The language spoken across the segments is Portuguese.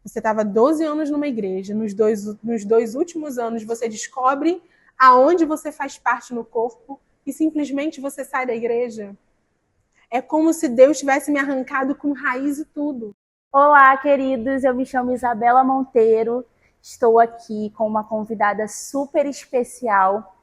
Você estava 12 anos numa igreja, nos dois últimos anos você descobre aonde você faz parte no corpo e simplesmente você sai da igreja. É como se Deus tivesse me arrancado com raiz e tudo. Olá, queridos. Eu me chamo Isabela Monteiro. Estou aqui com uma convidada super especial,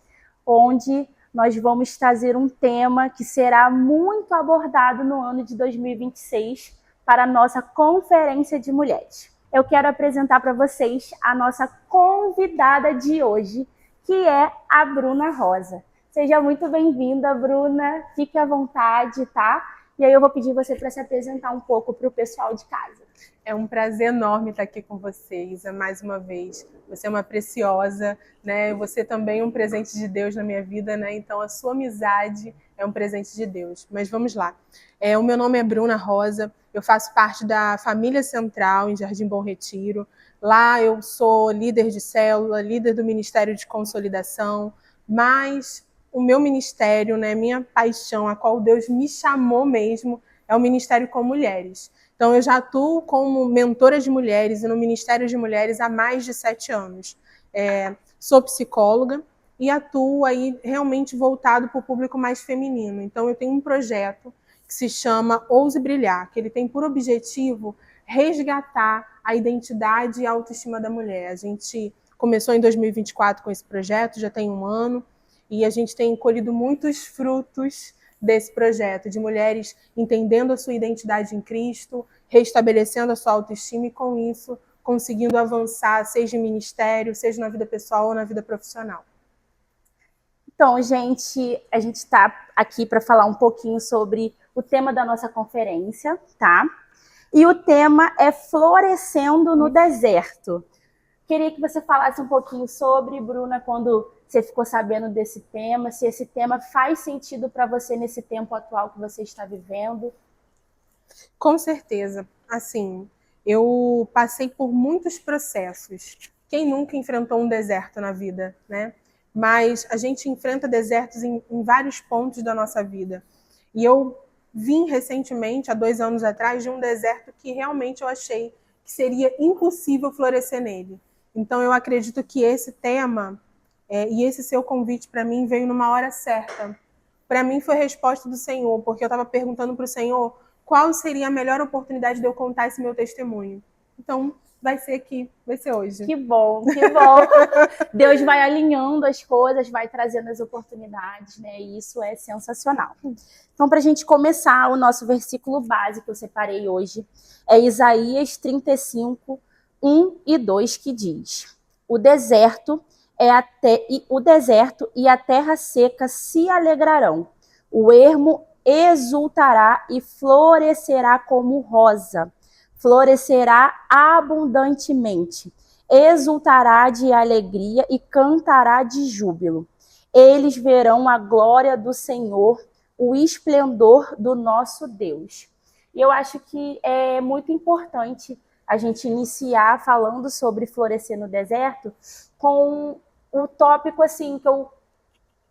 onde nós vamos trazer um tema que será muito abordado no ano de 2026 para a nossa Conferência de Mulheres. Eu quero apresentar para vocês a nossa convidada de hoje, que é a Bruna Rosa. Seja muito bem-vinda, Bruna. Fique à vontade, tá? E aí eu vou pedir você para se apresentar um pouco para o pessoal de casa. É um prazer enorme estar aqui com você, Isa, mais uma vez. Você é uma preciosa, né? Você também é um presente de Deus na minha vida, né? Então a sua amizade é um presente de Deus. Mas vamos lá. O meu nome é Bruna Rosa, eu faço parte da Família Central em Jardim Bom Retiro. Lá eu sou líder de célula, líder do Ministério de Consolidação, mas o meu ministério, né, minha paixão, a qual Deus me chamou mesmo, é o Ministério com Mulheres. Então, eu já atuo como mentora de mulheres e no Ministério de Mulheres há mais de 7 anos. Sou psicóloga e atuo aí realmente voltado para o público mais feminino. Então, eu tenho um projeto que se chama Ouse Brilhar, que ele tem por objetivo resgatar a identidade e a autoestima da mulher. A gente começou em 2024 com esse projeto, já tem um ano, e a gente tem colhido muitos frutos desse projeto, de mulheres entendendo a sua identidade em Cristo, restabelecendo a sua autoestima e, com isso, conseguindo avançar, seja em ministério, seja na vida pessoal ou na vida profissional. Então, gente, a gente está aqui para falar um pouquinho sobre o tema da nossa conferência, tá? E o tema é Florescendo no Deserto. Queria que você falasse um pouquinho sobre, Bruna, quando você ficou sabendo desse tema, se esse tema faz sentido para você nesse tempo atual que você está vivendo. Com certeza. Assim, eu passei por muitos processos. Quem nunca enfrentou um deserto na vida, né? Mas a gente enfrenta desertos em vários pontos da nossa vida. E eu vim recentemente, há 2 anos atrás, de um deserto que realmente eu achei que seria impossível florescer nele. Então, eu acredito que esse tema e esse seu convite para mim veio numa hora certa. Para mim foi a resposta do Senhor, porque eu estava perguntando para o Senhor qual seria a melhor oportunidade de eu contar esse meu testemunho. Então, vai ser aqui, vai ser hoje. Que bom, que bom. Deus vai alinhando as coisas, vai trazendo as oportunidades, né? E isso é sensacional. Então, para a gente começar, o nosso versículo básico que eu separei hoje é Isaías 35, 1 e 2, que diz: O deserto e a terra seca se alegrarão. O ermo exultará e florescerá como rosa. Florescerá abundantemente, exultará de alegria e cantará de júbilo. Eles verão a glória do Senhor, o esplendor do nosso Deus. E eu acho que é muito importante a gente iniciar falando sobre florescer no deserto com o tópico assim que eu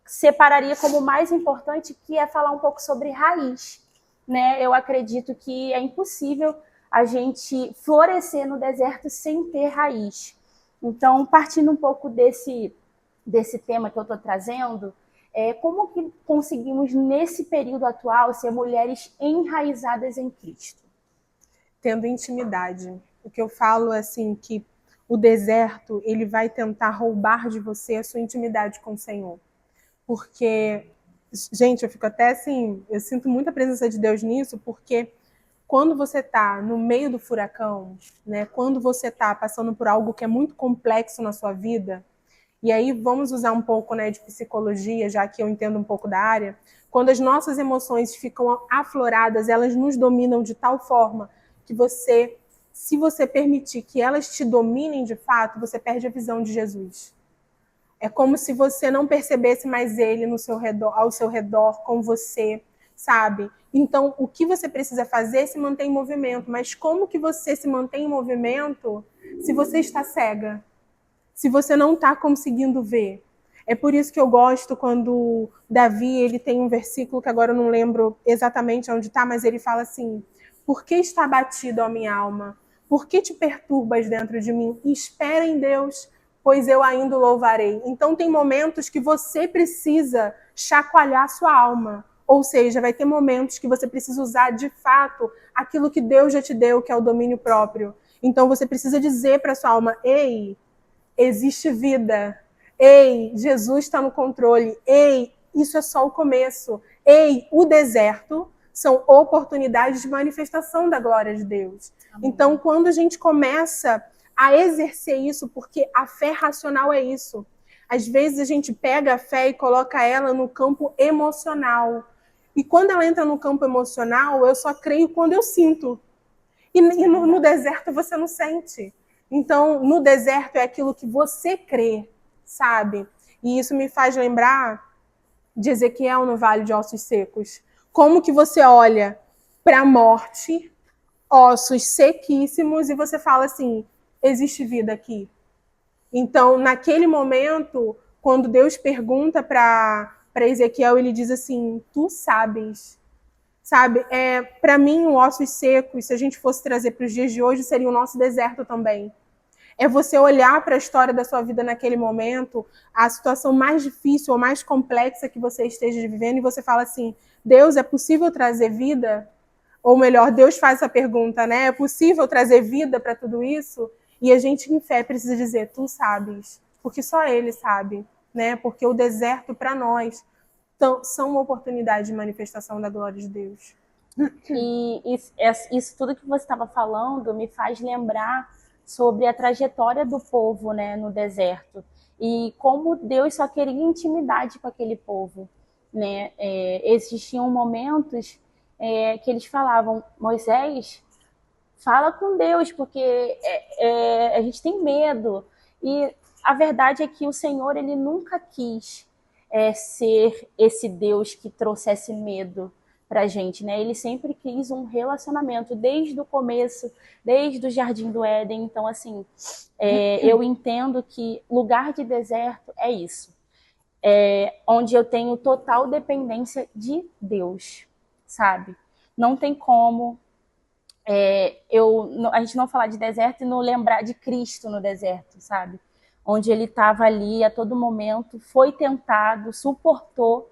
separaria como mais importante, que é falar um pouco sobre raiz, né? Eu acredito que é impossível a gente florescer no deserto sem ter raiz. Então, partindo um pouco desse tema que eu estou trazendo, como que conseguimos, nesse período atual, ser mulheres enraizadas em Cristo? Tendo intimidade. O que eu falo é assim, que o deserto, ele vai tentar roubar de você a sua intimidade com o Senhor. Porque, gente, eu fico até assim, eu sinto muita presença de Deus nisso, porque quando você está no meio do furacão, né, quando você está passando por algo que é muito complexo na sua vida, e aí vamos usar um pouco, né, de psicologia, já que eu entendo um pouco da área, quando as nossas emoções ficam afloradas, elas nos dominam de tal forma que você, se você permitir que elas te dominem de fato, você perde a visão de Jesus. É como se você não percebesse mais ele no seu redor, ao seu redor, com você, sabe? Então, o que você precisa fazer é se manter em movimento. Mas como que você se mantém em movimento se você está cega? Se você não está conseguindo ver? É por isso que eu gosto quando Davi, ele tem um versículo que agora eu não lembro exatamente onde está, mas ele fala assim: por que está abatido a minha alma? Por que te perturbas dentro de mim? Espera em Deus, pois eu ainda o louvarei. Então tem momentos que você precisa chacoalhar sua alma. Ou seja, vai ter momentos que você precisa usar de fato aquilo que Deus já te deu, que é o domínio próprio. Então você precisa dizer para sua alma: ei, existe vida. Ei, Jesus está no controle. Ei, isso é só o começo. Ei, o deserto são oportunidades de manifestação da glória de Deus. Amém. Então, quando a gente começa a exercer isso, porque a fé racional é isso. Às vezes a gente pega a fé e coloca ela no campo emocional. E quando ela entra no campo emocional, eu só creio quando eu sinto. E no deserto você não sente. Então, no deserto é aquilo que você crê, sabe? E isso me faz lembrar de Ezequiel no Vale de Ossos Secos. Como que você olha para a morte, ossos sequíssimos, e você fala assim, existe vida aqui. Então, naquele momento, quando Deus pergunta para Ezequiel, ele diz assim, tu sabes. Sabe, para mim, o Ossos Secos, se a gente fosse trazer para os dias de hoje, seria o nosso deserto também. É você olhar para a história da sua vida naquele momento, a situação mais difícil ou mais complexa que você esteja vivendo, e você fala assim, Deus, é possível trazer vida? Ou melhor, Deus faz essa pergunta, né? É possível trazer vida para tudo isso? E a gente, em fé, precisa dizer, tu sabes. Porque só Ele sabe, né? Porque o deserto, para nós, são uma oportunidade de manifestação da glória de Deus. E isso tudo que você estava falando me faz lembrar sobre a trajetória do povo, né, no deserto. E como Deus só queria intimidade com aquele povo, né? Existiam momentos que eles falavam, Moisés, fala com Deus, porque a gente tem medo. E a verdade é que o Senhor, ele nunca quis ser esse Deus que trouxesse medo pra gente, né? Ele sempre quis um relacionamento desde o começo, desde o Jardim do Éden. Então, assim, eu entendo que lugar de deserto é isso. Onde eu tenho total dependência de Deus, sabe? Não tem como a gente não falar de deserto e não lembrar de Cristo no deserto, sabe? Onde ele estava ali a todo momento, foi tentado, suportou,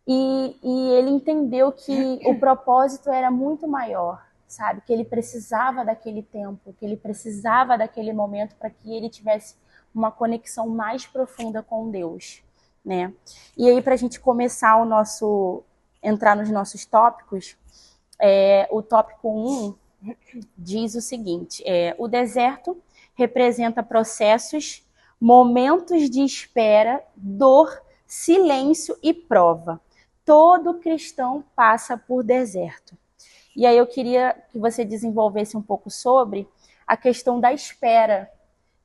e ele entendeu que o propósito era muito maior, sabe? Que ele precisava daquele tempo, que ele precisava daquele momento para que ele tivesse uma conexão mais profunda com Deus, né? E aí, para a gente começar entrar nos nossos tópicos, o tópico 1 diz o seguinte, o deserto representa processos, momentos de espera, dor, silêncio e prova. Todo cristão passa por deserto. E aí eu queria que você desenvolvesse um pouco sobre a questão da espera.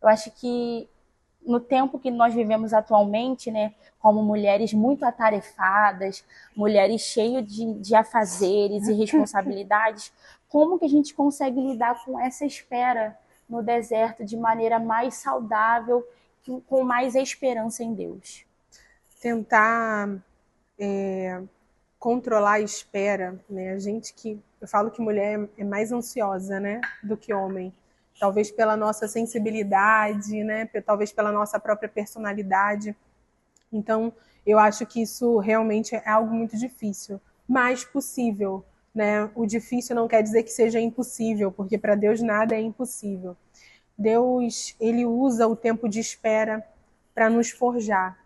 Eu acho que no tempo que nós vivemos atualmente, né, como mulheres muito atarefadas, mulheres cheias de afazeres e responsabilidades, como que a gente consegue lidar com essa espera no deserto de maneira mais saudável, com mais esperança em Deus? Tentar controlar a espera, né? Eu falo que mulher é mais ansiosa, né, do que homem. Talvez pela nossa sensibilidade, né? Talvez pela nossa própria personalidade. Então, eu acho que isso realmente é algo muito difícil, mas possível, né? O difícil não quer dizer que seja impossível, porque para Deus nada é impossível. Deus, ele usa o tempo de espera para nos forjar.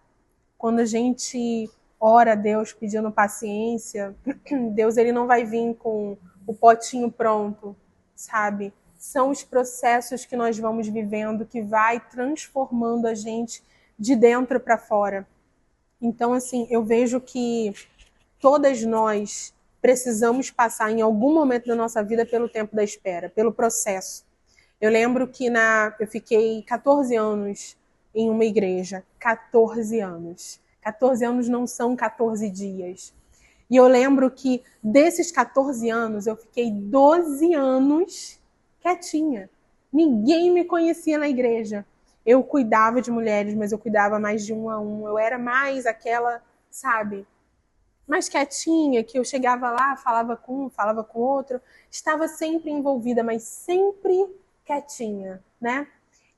Quando a gente ora a Deus pedindo paciência, Deus, ele não vai vir com o potinho pronto, sabe? São os processos que nós vamos vivendo que vai transformando a gente de dentro para fora. Então, assim, eu vejo que todas nós precisamos passar em algum momento da nossa vida pelo tempo da espera, pelo processo. Eu lembro que eu fiquei 14 anos em uma igreja. 14 anos. 14 anos não são 14 dias. E eu lembro que desses 14 anos, eu fiquei 12 anos quietinha. Ninguém me conhecia na igreja. Eu cuidava de mulheres, mas eu cuidava mais de um a um. Eu era mais aquela, sabe, mais quietinha, que eu chegava lá, falava com um, falava com outro, estava sempre envolvida, mas sempre quietinha, né?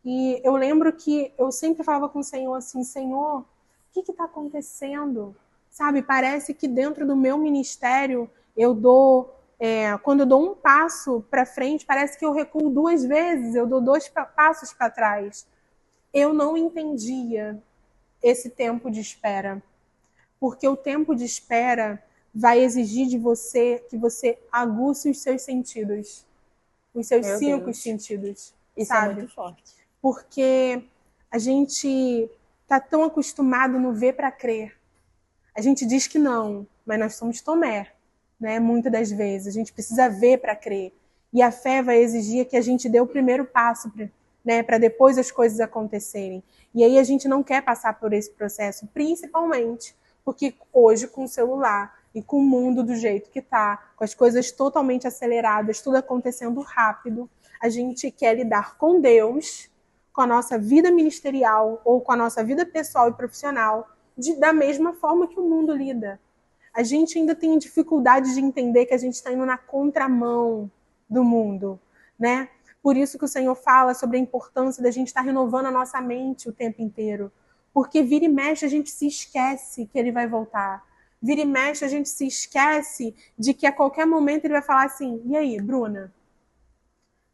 E eu lembro que eu sempre falava com o Senhor assim, Senhor, o que está acontecendo? Sabe, parece que dentro do meu ministério eu dou, quando eu dou um passo para frente, parece que eu recuo 2 vezes, eu dou 2 passos para trás. Eu não entendia esse tempo de espera, porque o tempo de espera vai exigir de você que você aguce os seus sentidos, os seus Meu 5 sentidos, isso é sabe? muito forte. Porque a gente está tão acostumado no ver para crer. A gente diz que não, mas nós somos Tomé, né? Muitas das vezes. A gente precisa ver para crer. E a fé vai exigir que a gente dê o primeiro passo, né? Para depois as coisas acontecerem. E aí a gente não quer passar por esse processo, principalmente porque hoje com o celular e com o mundo do jeito que está, com as coisas totalmente aceleradas, tudo acontecendo rápido, a gente quer lidar com Deus, com a nossa vida ministerial ou com a nossa vida pessoal e profissional da mesma forma que o mundo lida. A gente ainda tem dificuldade de entender que a gente está indo na contramão do mundo, né? Por isso que o Senhor fala sobre a importância da gente estar renovando a nossa mente o tempo inteiro. Porque vira e mexe a gente se esquece que ele vai voltar. Vira e mexe a gente se esquece de que a qualquer momento ele vai falar assim, e aí, Bruna?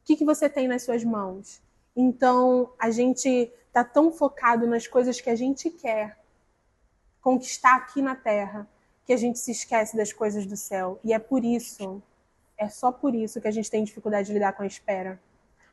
O que você tem nas suas mãos? Então, a gente está tão focado nas coisas que a gente quer conquistar aqui na Terra, que a gente se esquece das coisas do céu. E é só por isso que a gente tem dificuldade de lidar com a espera.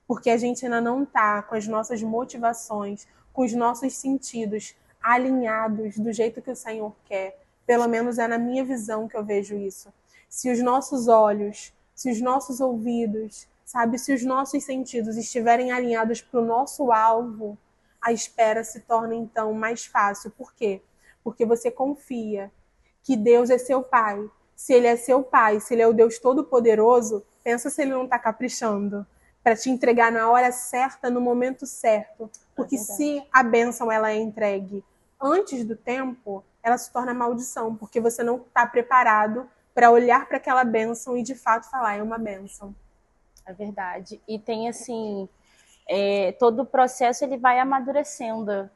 Porque a gente ainda não está com as nossas motivações, com os nossos sentidos alinhados do jeito que o Senhor quer. Pelo menos é na minha visão que eu vejo isso. Se os nossos olhos, se os nossos ouvidos, sabe, se os nossos sentidos estiverem alinhados para o nosso alvo, a espera se torna então mais fácil. Por quê? Porque você confia que Deus é seu Pai. Se Ele é seu Pai, se Ele é o Deus Todo-Poderoso, pensa se Ele não está caprichando para te entregar na hora certa, no momento certo. Porque se a bênção ela é entregue antes do tempo, ela se torna maldição, porque você não está preparado para olhar para aquela bênção e de fato falar, é uma bênção. É verdade. E tem assim, todo o processo ele vai amadurecendo,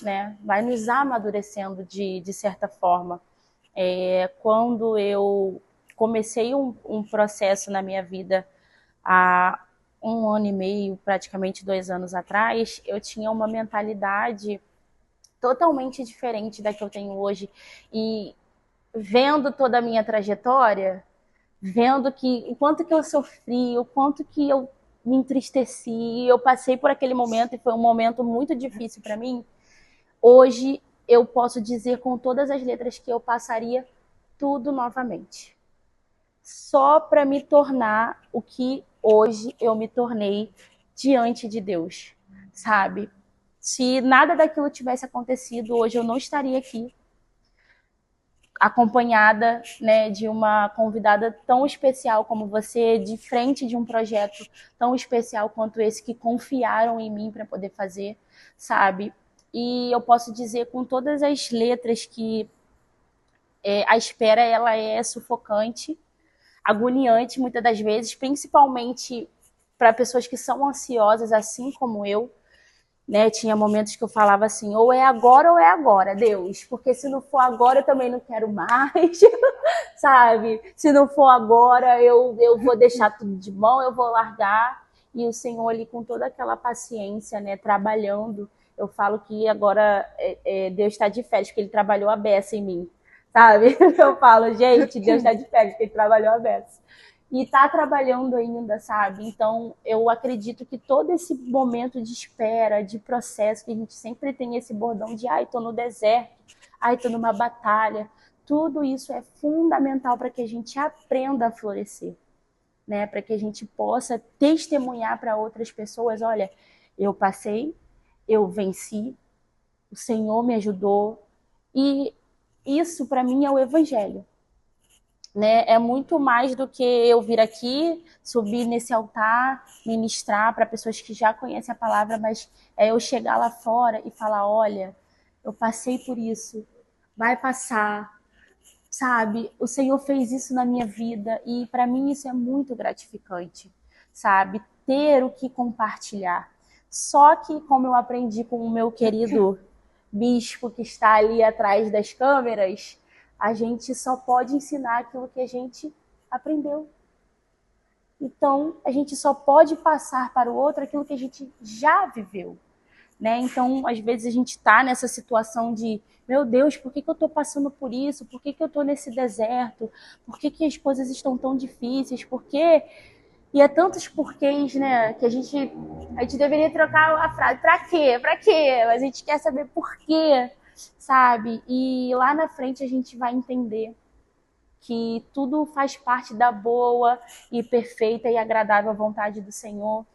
né? Vai nos amadurecendo de certa forma. Quando eu comecei um processo na minha vida há 1 ano e meio, praticamente 2 anos atrás, eu tinha uma mentalidade totalmente diferente da que eu tenho hoje. E vendo toda a minha trajetória, vendo que o quanto que eu sofri, o quanto que eu me entristeci, eu passei por aquele momento e foi um momento muito difícil para mim. Hoje eu posso dizer com todas as letras que eu passaria tudo novamente. Só para me tornar o que hoje eu me tornei diante de Deus, sabe? Se nada daquilo tivesse acontecido, hoje eu não estaria aqui acompanhada, né, de uma convidada tão especial como você, de frente de um projeto tão especial quanto esse, que confiaram em mim para poder fazer, sabe? E eu posso dizer com todas as letras que a espera ela é sufocante, agoniante muitas das vezes, principalmente para pessoas que são ansiosas, assim como eu, né? Tinha momentos que eu falava assim, ou é agora, Deus, porque se não for agora eu também não quero mais, sabe? Se não for agora eu vou deixar tudo de mão, eu vou largar. E o Senhor ali com toda aquela paciência, né, trabalhando, eu falo que agora Deus está de férias, porque Ele trabalhou a beça em mim, sabe? Eu falo, gente, Deus está de férias, porque Ele trabalhou a beça. E está trabalhando ainda, sabe? Então, eu acredito que todo esse momento de espera, de processo, que a gente sempre tem esse bordão de ai, tô no deserto, ai, tô numa batalha, tudo isso é fundamental para que a gente aprenda a florescer, né? Para que a gente possa testemunhar para outras pessoas, olha, eu passei, eu venci, o Senhor me ajudou, e isso para mim é o evangelho. Né? É muito mais do que eu vir aqui, subir nesse altar, ministrar para pessoas que já conhecem a palavra, mas é eu chegar lá fora e falar, olha, eu passei por isso, vai passar, sabe? O Senhor fez isso na minha vida e para mim isso é muito gratificante, sabe? Ter o que compartilhar. Só que, como eu aprendi com o meu querido bispo que está ali atrás das câmeras, a gente só pode ensinar aquilo que a gente aprendeu. Então, a gente só pode passar para o outro aquilo que a gente já viveu. Né? Então, às vezes a gente está nessa situação de, meu Deus, por que eu estou passando por isso? Por que eu estou nesse deserto? Por que as coisas estão tão difíceis? Por quê? E é tantos porquês, né? Que a gente deveria trocar a frase. Pra quê? Pra quê? Mas a gente quer saber por quê, sabe? E lá na frente a gente vai entender que tudo faz parte da boa e perfeita e agradável vontade do Senhor.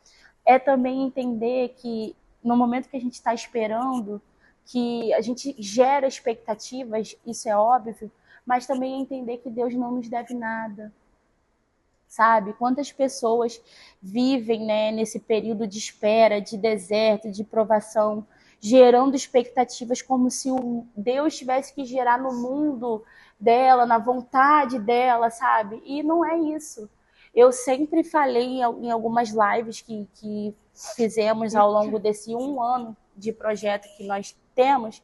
É também entender que no momento que a gente está esperando, que a gente gera expectativas, isso é óbvio, mas também entender que Deus não nos deve nada, sabe? Quantas pessoas vivem, né, nesse período de espera, de deserto, de provação, gerando expectativas como se o Deus tivesse que gerar no mundo dela, na vontade dela, sabe? E não é isso. Eu sempre falei em algumas lives que fizemos ao longo desse 1 ano de projeto que nós temos,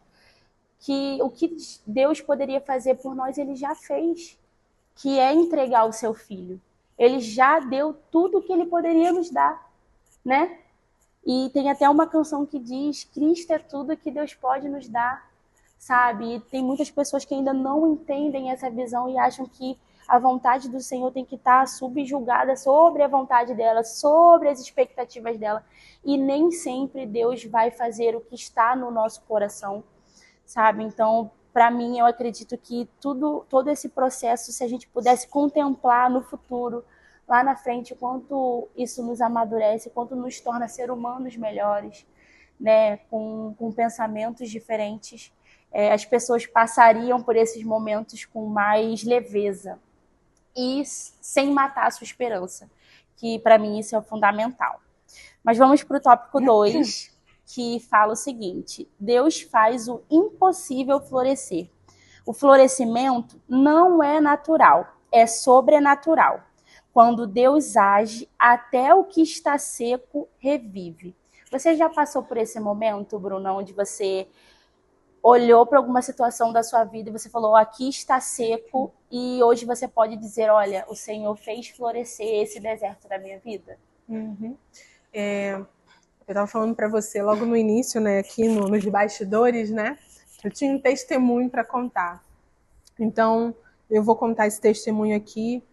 que o que Deus poderia fazer por nós, Ele já fez, que é entregar o seu Filho. Ele já deu tudo o que Ele poderia nos dar, né? E tem até uma canção que diz, Cristo é tudo que Deus pode nos dar, sabe? E tem muitas pessoas que ainda não entendem essa visão e acham que a vontade do Senhor tem que estar subjugada sobre a vontade dela, sobre as expectativas dela. E nem sempre Deus vai fazer o que está no nosso coração, sabe? Então, para mim, eu acredito que todo esse processo, se a gente pudesse contemplar no futuro, lá na frente, quanto isso nos amadurece, quanto nos torna ser humanos melhores, né? Com pensamentos diferentes, as pessoas passariam por esses momentos com mais leveza e sem matar a sua esperança, que para mim isso é fundamental. Mas vamos para o tópico 2, que fala o seguinte: Deus faz o impossível florescer. O florescimento não é natural, é sobrenatural. Quando Deus age, até o que está seco revive. Você já passou por esse momento, Bruno, onde você olhou para alguma situação da sua vida e você falou, aqui está seco, e hoje você pode dizer, olha, o Senhor fez florescer esse deserto da minha vida? Uhum. Eu estava falando para você logo no início, né, aqui nos bastidores, né, eu tinha um testemunho para contar. Então, eu vou contar esse testemunho aqui.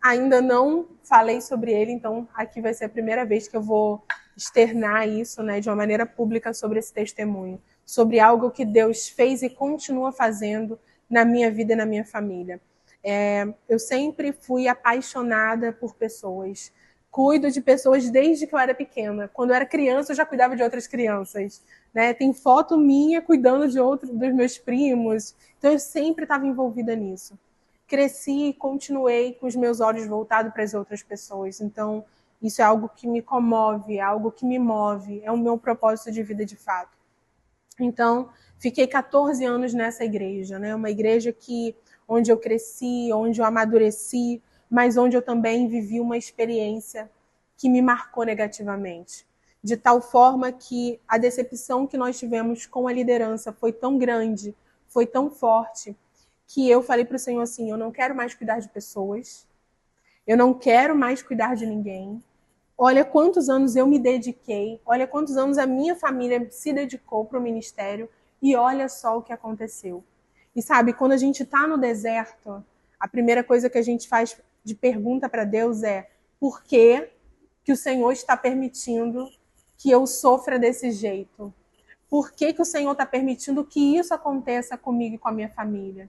Ainda não falei sobre ele, então aqui vai ser a primeira vez que eu vou externar isso, né, de uma maneira pública sobre esse testemunho, sobre algo que Deus fez e continua fazendo na minha vida e na minha família. Eu sempre fui apaixonada por pessoas. Cuido de pessoas desde que eu era pequena. Quando eu era criança, eu já cuidava de outras crianças, né? Tem foto minha cuidando dos meus primos. Então, eu sempre estava envolvida nisso. Cresci e continuei com os meus olhos voltados para as outras pessoas. Então, isso é algo que me comove, é algo que me move, é o meu propósito de vida de fato. Então, fiquei 14 anos nessa igreja, né? Uma igreja onde eu cresci, onde eu amadureci, mas onde eu também vivi uma experiência que me marcou negativamente. De tal forma que a decepção que nós tivemos com a liderança foi tão grande, foi tão forte, que eu falei para o Senhor assim, eu não quero mais cuidar de pessoas, eu não quero mais cuidar de ninguém. Olha quantos anos eu me dediquei, olha quantos anos a minha família se dedicou para o ministério e olha só o que aconteceu. E sabe, quando a gente está no deserto, a primeira coisa que a gente faz de pergunta para Deus é por que o Senhor está permitindo que eu sofra desse jeito? Por que o Senhor está permitindo que isso aconteça comigo e com a minha família?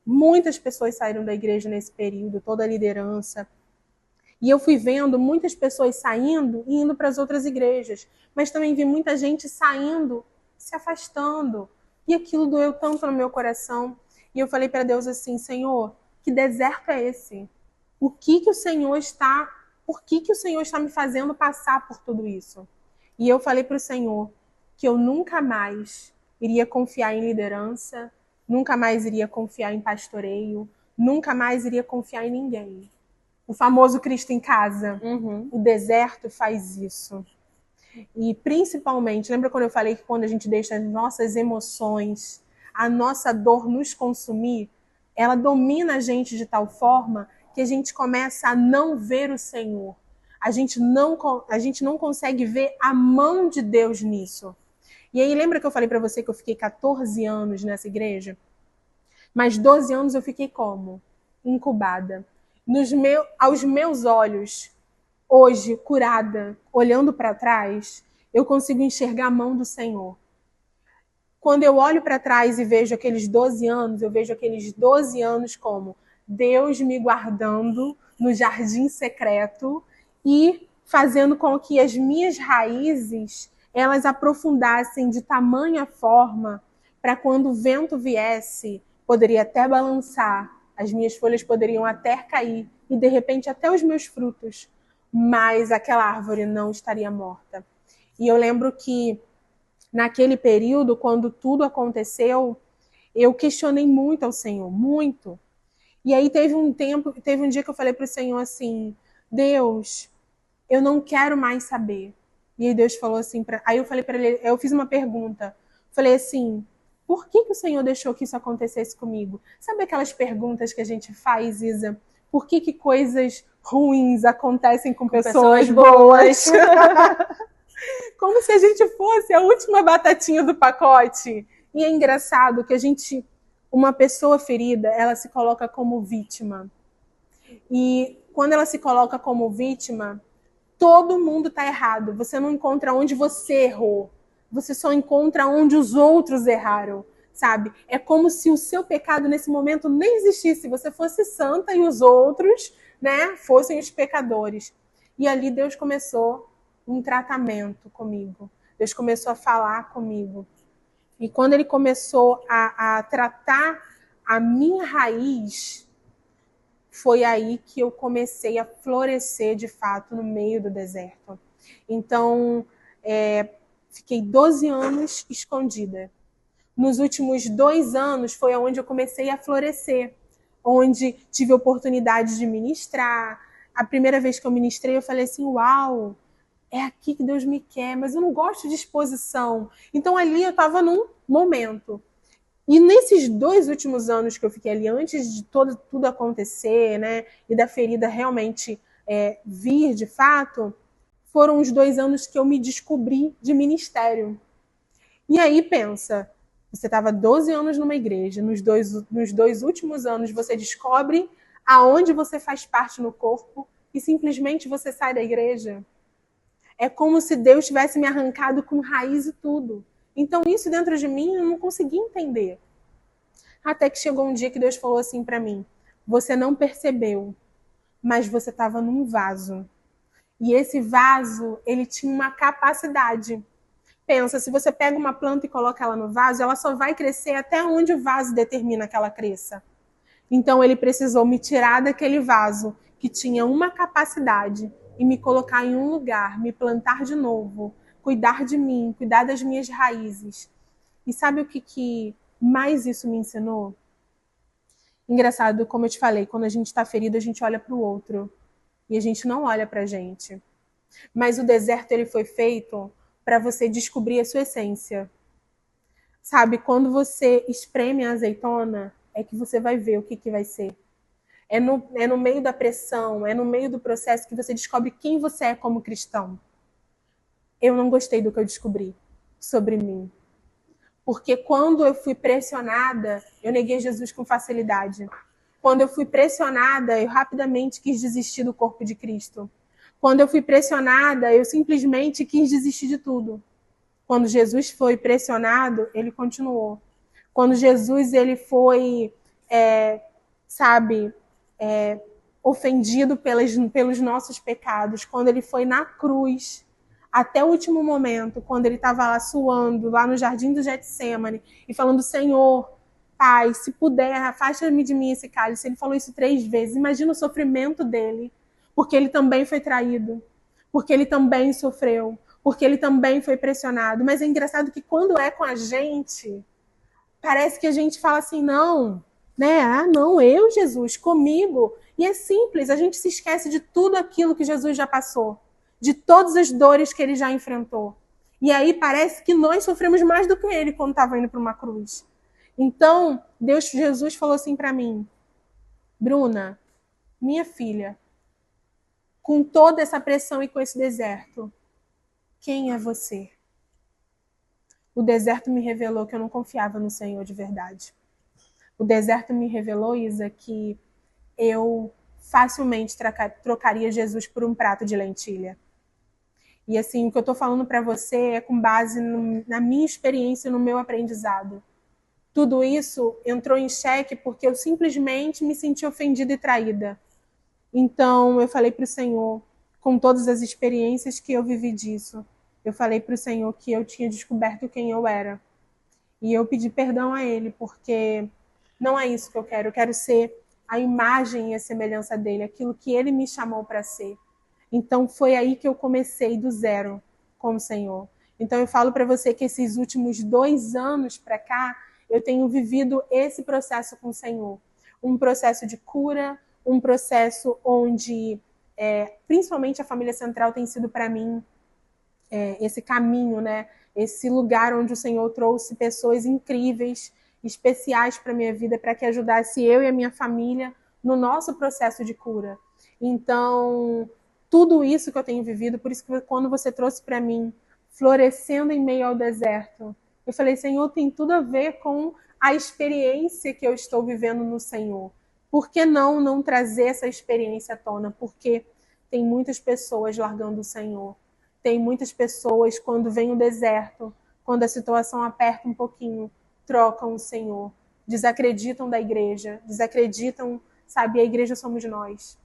Muitas pessoas saíram da igreja nesse período, toda a liderança. E eu fui vendo muitas pessoas saindo e indo para as outras igrejas. Mas também vi muita gente saindo, se afastando. E aquilo doeu tanto no meu coração. E eu falei para Deus assim, Senhor, que deserto é esse? Por que o Senhor está me fazendo passar por tudo isso? E eu falei para o Senhor que eu nunca mais iria confiar em liderança, nunca mais iria confiar em pastoreio, nunca mais iria confiar em ninguém. O famoso Cristo em casa. O deserto faz isso. E principalmente, lembra quando eu falei que quando a gente deixa as nossas emoções, a nossa dor nos consumir, ela domina a gente de tal forma que a gente começa a não ver o Senhor. A gente não consegue ver a mão de Deus nisso. E aí, lembra que eu falei para você que eu fiquei 14 anos nessa igreja? Mas 12 anos eu fiquei como? Incubada. Aos meus olhos, hoje, curada, olhando para trás, eu consigo enxergar a mão do Senhor. Quando eu olho para trás e vejo aqueles 12 anos, eu vejo aqueles 12 anos como Deus me guardando no jardim secreto e fazendo com que as minhas raízes elas aprofundassem de tamanha forma para quando o vento viesse, poderia até balançar, as minhas folhas poderiam até cair e de repente até os meus frutos, mas aquela árvore não estaria morta. E eu lembro que naquele período, quando tudo aconteceu, eu questionei muito ao Senhor, muito. E aí teve um dia que eu falei para o Senhor assim, Deus, eu não quero mais saber. E aí Deus falou assim, aí eu falei para ele, eu fiz uma pergunta, falei assim, por que o Senhor deixou que isso acontecesse comigo? Sabe aquelas perguntas que a gente faz, Isa? Por que coisas ruins acontecem com pessoas boas? Como se a gente fosse a última batatinha do pacote. E é engraçado que uma pessoa ferida, ela se coloca como vítima. E quando ela se coloca como vítima, todo mundo está errado. Você não encontra onde você errou. Você só encontra onde os outros erraram, sabe? É como se o seu pecado nesse momento nem existisse. Você fosse santa e os outros, né, fossem os pecadores. E ali Deus começou um tratamento comigo. Deus começou a falar comigo. E quando ele começou a tratar a minha raiz, foi aí que eu comecei a florescer de fato no meio do deserto. Então, fiquei 12 anos escondida. Nos últimos 2 anos foi onde eu comecei a florescer, onde tive a oportunidade de ministrar. A primeira vez que eu ministrei, eu falei assim, uau, é aqui que Deus me quer, mas eu não gosto de exposição. Então ali eu estava num momento. E nesses 2 últimos anos que eu fiquei ali, antes de tudo acontecer, né, e da ferida realmente vir de fato, foram os 2 anos que eu me descobri de ministério. E aí pensa, você estava 12 anos numa igreja, nos dois últimos anos você descobre aonde você faz parte no corpo e simplesmente você sai da igreja. É como se Deus tivesse me arrancado com raiz e tudo. Então isso dentro de mim eu não conseguia entender. Até que chegou um dia que Deus falou assim para mim, você não percebeu, mas você estava num vaso. E esse vaso, ele tinha uma capacidade. Pensa, se você pega uma planta e coloca ela no vaso, ela só vai crescer até onde o vaso determina que ela cresça. Então ele precisou me tirar daquele vaso que tinha uma capacidade e me colocar em um lugar, me plantar de novo, cuidar de mim, cuidar das minhas raízes. E sabe o que mais isso me ensinou? Engraçado, como eu te falei, quando a gente está ferido, a gente olha para o outro e a gente não olha para a gente. Mas o deserto ele foi feito para você descobrir a sua essência. Sabe, quando você espreme a azeitona, é que você vai ver o que vai ser. É no meio da pressão, é no meio do processo que você descobre quem você é como cristão. Eu não gostei do que eu descobri sobre mim. Porque quando eu fui pressionada, eu neguei Jesus com facilidade. Quando eu fui pressionada, eu rapidamente quis desistir do corpo de Cristo. Quando eu fui pressionada, eu simplesmente quis desistir de tudo. Quando Jesus foi pressionado, ele continuou. Quando Jesus ele foi, ofendido pelos nossos pecados, quando ele foi na cruz, até o último momento, quando ele estava lá suando, lá no jardim do Getsêmani, e falando, Senhor, Pai, se puder, afasta-me de mim esse cálice. Ele falou isso 3 vezes. Imagina o sofrimento dele, porque ele também foi traído, porque ele também sofreu, porque ele também foi pressionado. Mas é engraçado que quando é com a gente, parece que a gente fala assim, não, né? Ah, não, eu, Jesus, comigo. E é simples, a gente se esquece de tudo aquilo que Jesus já passou, de todas as dores que ele já enfrentou. E aí parece que nós sofremos mais do que ele quando estava indo para uma cruz. Então, Jesus falou assim para mim: Bruna, minha filha, com toda essa pressão e com esse deserto, quem é você? O deserto me revelou que eu não confiava no Senhor de verdade. O deserto me revelou, Isa, que eu facilmente trocaria Jesus por um prato de lentilha. E assim, o que eu estou falando para você é com base na minha experiência, no meu aprendizado. Tudo isso entrou em xeque porque eu simplesmente me senti ofendida e traída. Então, eu falei para o Senhor, com todas as experiências que eu vivi disso, eu falei para o Senhor que eu tinha descoberto quem eu era. E eu pedi perdão a Ele, porque não é isso que eu quero ser a imagem e a semelhança dele, aquilo que Ele me chamou para ser. Então, foi aí que eu comecei do zero com o Senhor. Então, eu falo para você que esses últimos 2 anos para cá, eu tenho vivido esse processo com o Senhor. Um processo de cura, um processo onde, principalmente a família central tem sido para mim esse caminho, né? Esse lugar onde o Senhor trouxe pessoas incríveis, especiais para minha vida, para que ajudasse eu e a minha família no nosso processo de cura. Então, tudo isso que eu tenho vivido, por isso que quando você trouxe para mim, florescendo em meio ao deserto, eu falei, Senhor, tem tudo a ver com a experiência que eu estou vivendo no Senhor. Por que não trazer essa experiência à tona? Porque tem muitas pessoas largando o Senhor. Tem muitas pessoas, quando vem o deserto, quando a situação aperta um pouquinho, trocam o Senhor. Desacreditam da igreja, desacreditam, sabe? A igreja somos nós,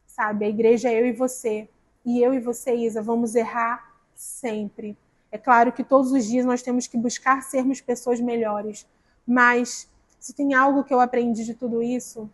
sabe? A igreja é eu e você. E eu e você, Isa, vamos errar sempre. É claro que todos os dias nós temos que buscar sermos pessoas melhores. Mas se tem algo que eu aprendi de tudo isso,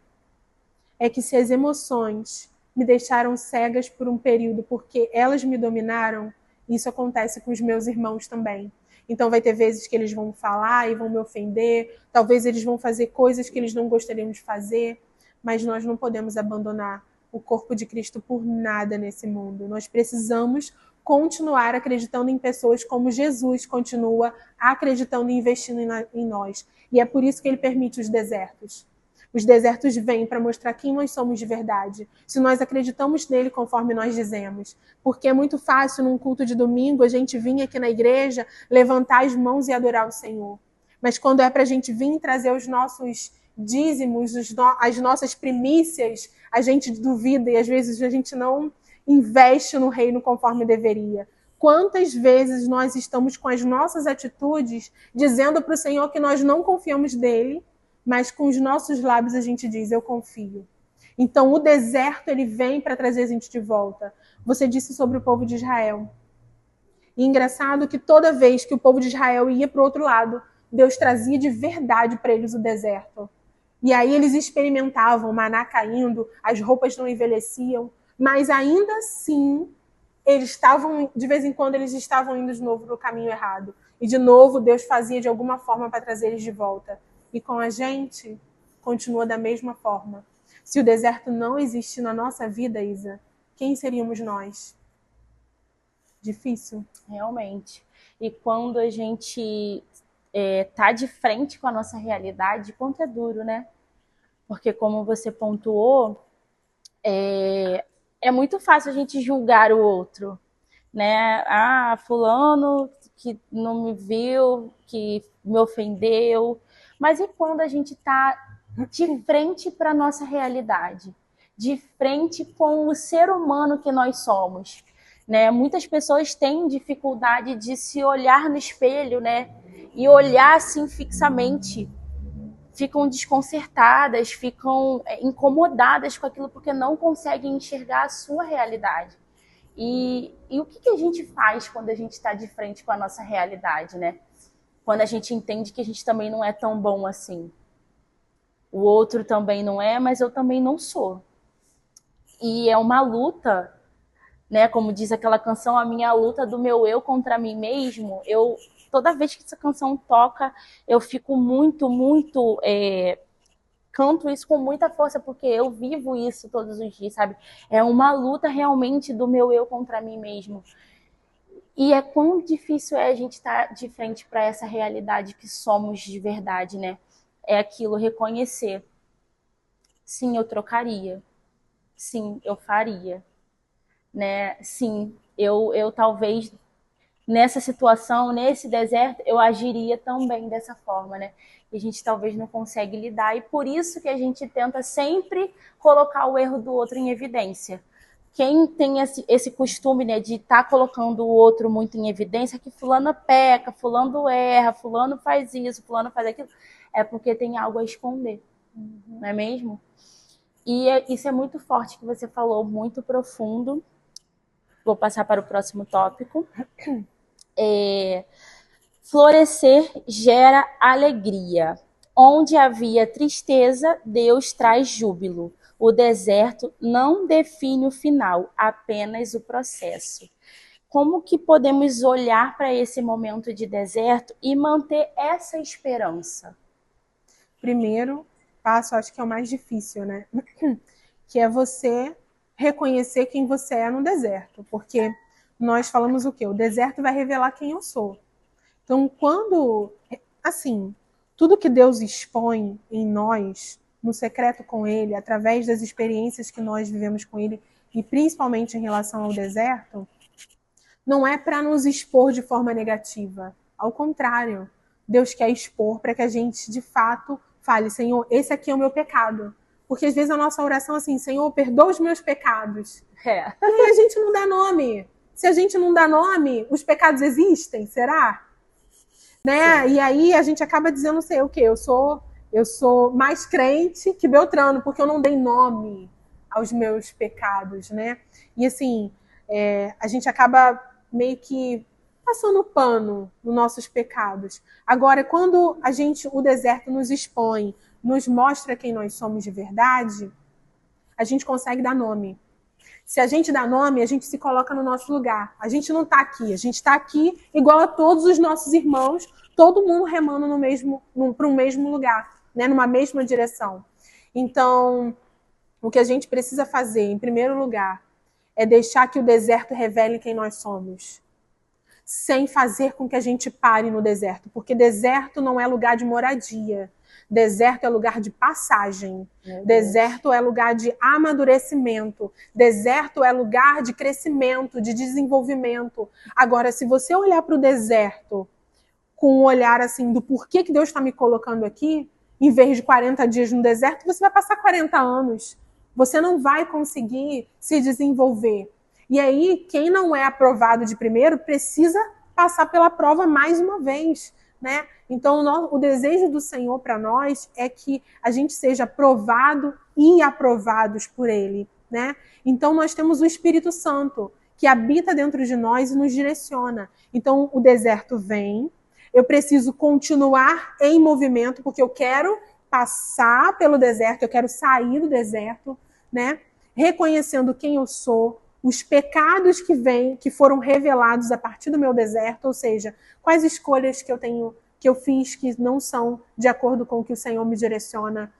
é que se as emoções me deixaram cegas por um período porque elas me dominaram, isso acontece com os meus irmãos também. Então vai ter vezes que eles vão falar e vão me ofender, talvez eles vão fazer coisas que eles não gostariam de fazer, mas nós não podemos abandonar o corpo de Cristo por nada nesse mundo. Nós precisamos continuar acreditando em pessoas como Jesus continua acreditando e investindo em nós. E é por isso que ele permite os desertos. Os desertos vêm para mostrar quem nós somos de verdade. Se nós acreditamos nele conforme nós dizemos. Porque é muito fácil, num culto de domingo, a gente vir aqui na igreja, levantar as mãos e adorar o Senhor. Mas quando é para a gente vir trazer os nossos dízimos, as nossas primícias, a gente duvida e às vezes a gente não investe no reino conforme deveria. Quantas vezes nós estamos com as nossas atitudes dizendo para o Senhor que nós não confiamos nele, mas com os nossos lábios a gente diz, eu confio. Então o deserto ele vem para trazer a gente de volta. Você disse sobre o povo de Israel. E engraçado que toda vez que o povo de Israel ia para o outro lado, Deus trazia de verdade para eles o deserto. E aí eles experimentavam o maná caindo, as roupas não envelheciam, mas ainda assim, eles estavam, de vez em quando, eles estavam indo de novo no caminho errado. E de novo, Deus fazia de alguma forma para trazer eles de volta. E com a gente, continua da mesma forma. Se o deserto não existe na nossa vida, Isa, quem seríamos nós? Difícil. Realmente. E quando a gente tá de frente com a nossa realidade, quanto é duro, né? Porque como você pontuou, é muito fácil a gente julgar o outro, né? Ah, fulano que não me viu, que me ofendeu. Mas e quando a gente tá de frente para a nossa realidade? De frente com o ser humano que nós somos, né? Muitas pessoas têm dificuldade de se olhar no espelho, né? E olhar assim fixamente. Ficam desconcertadas, ficam incomodadas com aquilo porque não conseguem enxergar a sua realidade. E o que a gente faz quando a gente está de frente com a nossa realidade, né? Quando a gente entende que a gente também não é tão bom assim. O outro também não é, mas eu também não sou. E é uma luta, né? Como diz aquela canção, a minha luta do meu eu contra mim mesmo. Toda vez que essa canção toca, eu fico muito canto isso com muita força, porque eu vivo isso todos os dias, sabe? É uma luta realmente do meu eu contra mim mesmo. E é quão difícil é a gente estar de frente para essa realidade que somos de verdade, né? É aquilo, reconhecer. Sim, eu trocaria. Sim, eu faria. Né? Sim, eu talvez nessa situação, nesse deserto, eu agiria também dessa forma, né? E a gente talvez não consegue lidar, e por isso que a gente tenta sempre colocar o erro do outro em evidência. Quem tem esse costume, né, de estar colocando o outro muito em evidência, que fulano peca, fulano erra, fulano faz isso, fulano faz aquilo, é porque tem algo a esconder, não é mesmo? E isso é muito forte que você falou, muito profundo. Vou passar para o próximo tópico. Florescer gera alegria. Onde havia tristeza, Deus traz júbilo. O deserto não define o final, apenas o processo. Como que podemos olhar para esse momento de deserto e manter essa esperança? Primeiro passo, acho que é o mais difícil, né? Que é você reconhecer quem você é no deserto. Porque nós falamos o quê? O deserto vai revelar quem eu sou. Então, quando, assim, tudo que Deus expõe em nós, no secreto com Ele, através das experiências que nós vivemos com Ele, e principalmente em relação ao deserto, não é para nos expor de forma negativa. Ao contrário, Deus quer expor para que a gente, de fato, fale, Senhor, esse aqui é o meu pecado. Porque às vezes a nossa oração é assim, Senhor, perdoa os meus pecados. E aí a gente não dá nome. Se a gente não dá nome, os pecados existem, será? Né? E aí a gente acaba dizendo, não sei o quê, eu sou mais crente que Beltrano, porque eu não dei nome aos meus pecados, né? E assim, a gente acaba meio que passando pano nos nossos pecados. Agora, quando o deserto nos expõe, nos mostra quem nós somos de verdade, a gente consegue dar nome. Se a gente dá nome, a gente se coloca no nosso lugar. A gente não está aqui, a gente está aqui igual a todos os nossos irmãos, todo mundo remando para um mesmo lugar, né? Numa mesma direção. Então, o que a gente precisa fazer, em primeiro lugar, é deixar que o deserto revele quem nós somos, sem fazer com que a gente pare no deserto, porque deserto não é lugar de moradia. Deserto é lugar de passagem. Deserto é lugar de amadurecimento. Deserto é lugar de crescimento, de desenvolvimento. Agora, se você olhar para o deserto com um olhar assim do porquê que Deus está me colocando aqui, em vez de 40 dias no deserto, você vai passar 40 anos. Você não vai conseguir se desenvolver. E aí, quem não é aprovado de primeiro precisa passar pela prova mais uma vez, né? Então, o desejo do Senhor para nós é que a gente seja provado e aprovados por Ele, né? Então, nós temos o Espírito Santo que habita dentro de nós e nos direciona. Então, o deserto vem, eu preciso continuar em movimento, porque eu quero passar pelo deserto, eu quero sair do deserto, né? Reconhecendo quem eu sou, os pecados que foram revelados a partir do meu deserto, ou seja, quais escolhas que eu fiz que não são de acordo com o que o Senhor me direciona.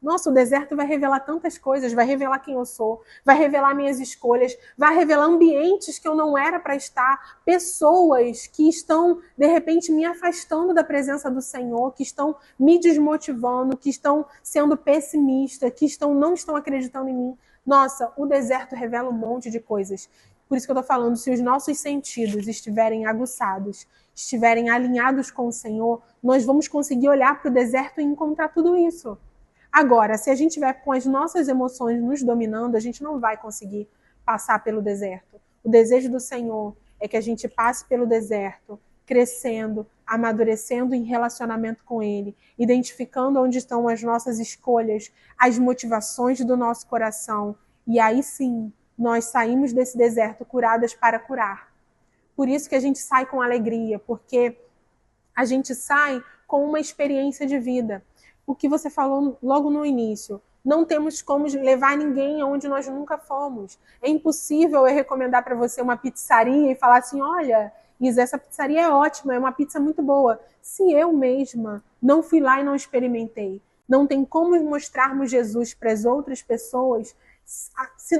Nossa, o deserto vai revelar tantas coisas, vai revelar quem eu sou, vai revelar minhas escolhas, vai revelar ambientes que eu não era para estar, pessoas que estão, de repente, me afastando da presença do Senhor, que estão me desmotivando, que estão sendo pessimistas, que não estão acreditando em mim. Nossa, o deserto revela um monte de coisas. Por isso que eu estou falando, se os nossos sentidos estiverem aguçados, estiverem alinhados com o Senhor, nós vamos conseguir olhar para o deserto e encontrar tudo isso. Agora, se a gente estiver com as nossas emoções nos dominando, a gente não vai conseguir passar pelo deserto. O desejo do Senhor é que a gente passe pelo deserto, crescendo, amadurecendo em relacionamento com Ele, identificando onde estão as nossas escolhas, as motivações do nosso coração. E aí sim, nós saímos desse deserto curadas para curar. Por isso que a gente sai com alegria, porque a gente sai com uma experiência de vida. O que você falou logo no início. Não temos como levar ninguém aonde nós nunca fomos. É impossível eu recomendar para você uma pizzaria e falar assim, olha, Isa, essa pizzaria é ótima, é uma pizza muito boa. Se eu mesma não fui lá e não experimentei. Não tem como mostrarmos Jesus para as outras pessoas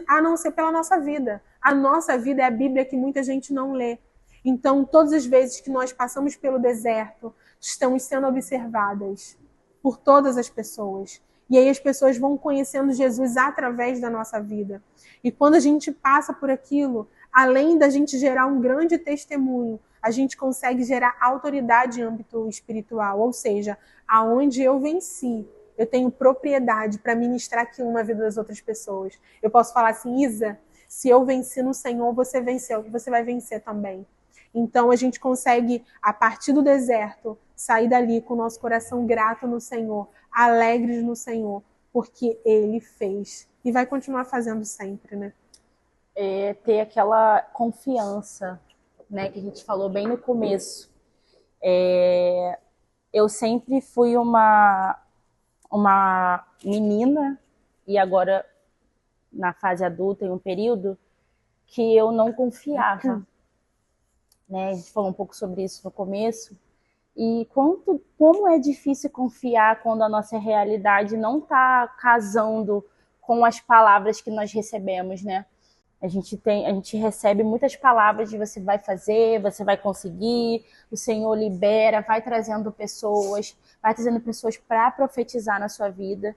a não ser pela nossa vida. A nossa vida é a Bíblia que muita gente não lê. Então, todas as vezes que nós passamos pelo deserto, estamos sendo observadas por todas as pessoas. E aí as pessoas vão conhecendo Jesus através da nossa vida. E quando a gente passa por aquilo, além da gente gerar um grande testemunho, a gente consegue gerar autoridade em âmbito espiritual. Ou seja, aonde eu venci, eu tenho propriedade para ministrar aquilo na vida das outras pessoas. Eu posso falar assim, Isa, se eu venci no Senhor, você venceu, você vai vencer também. Então a gente consegue, a partir do deserto, sair dali com o nosso coração grato no Senhor, alegres no porque Ele fez e vai continuar fazendo sempre, né? Ter aquela confiança, né, que a gente falou bem no começo. Eu sempre fui uma menina, e agora na fase adulta, em um período, que eu não confiava. Né? A gente falou um pouco sobre isso no começo. E como é difícil confiar quando a nossa realidade não está casando com as palavras que nós recebemos, né? A gente recebe muitas palavras de você vai fazer, você vai conseguir, o Senhor libera, vai trazendo pessoas para profetizar na sua vida.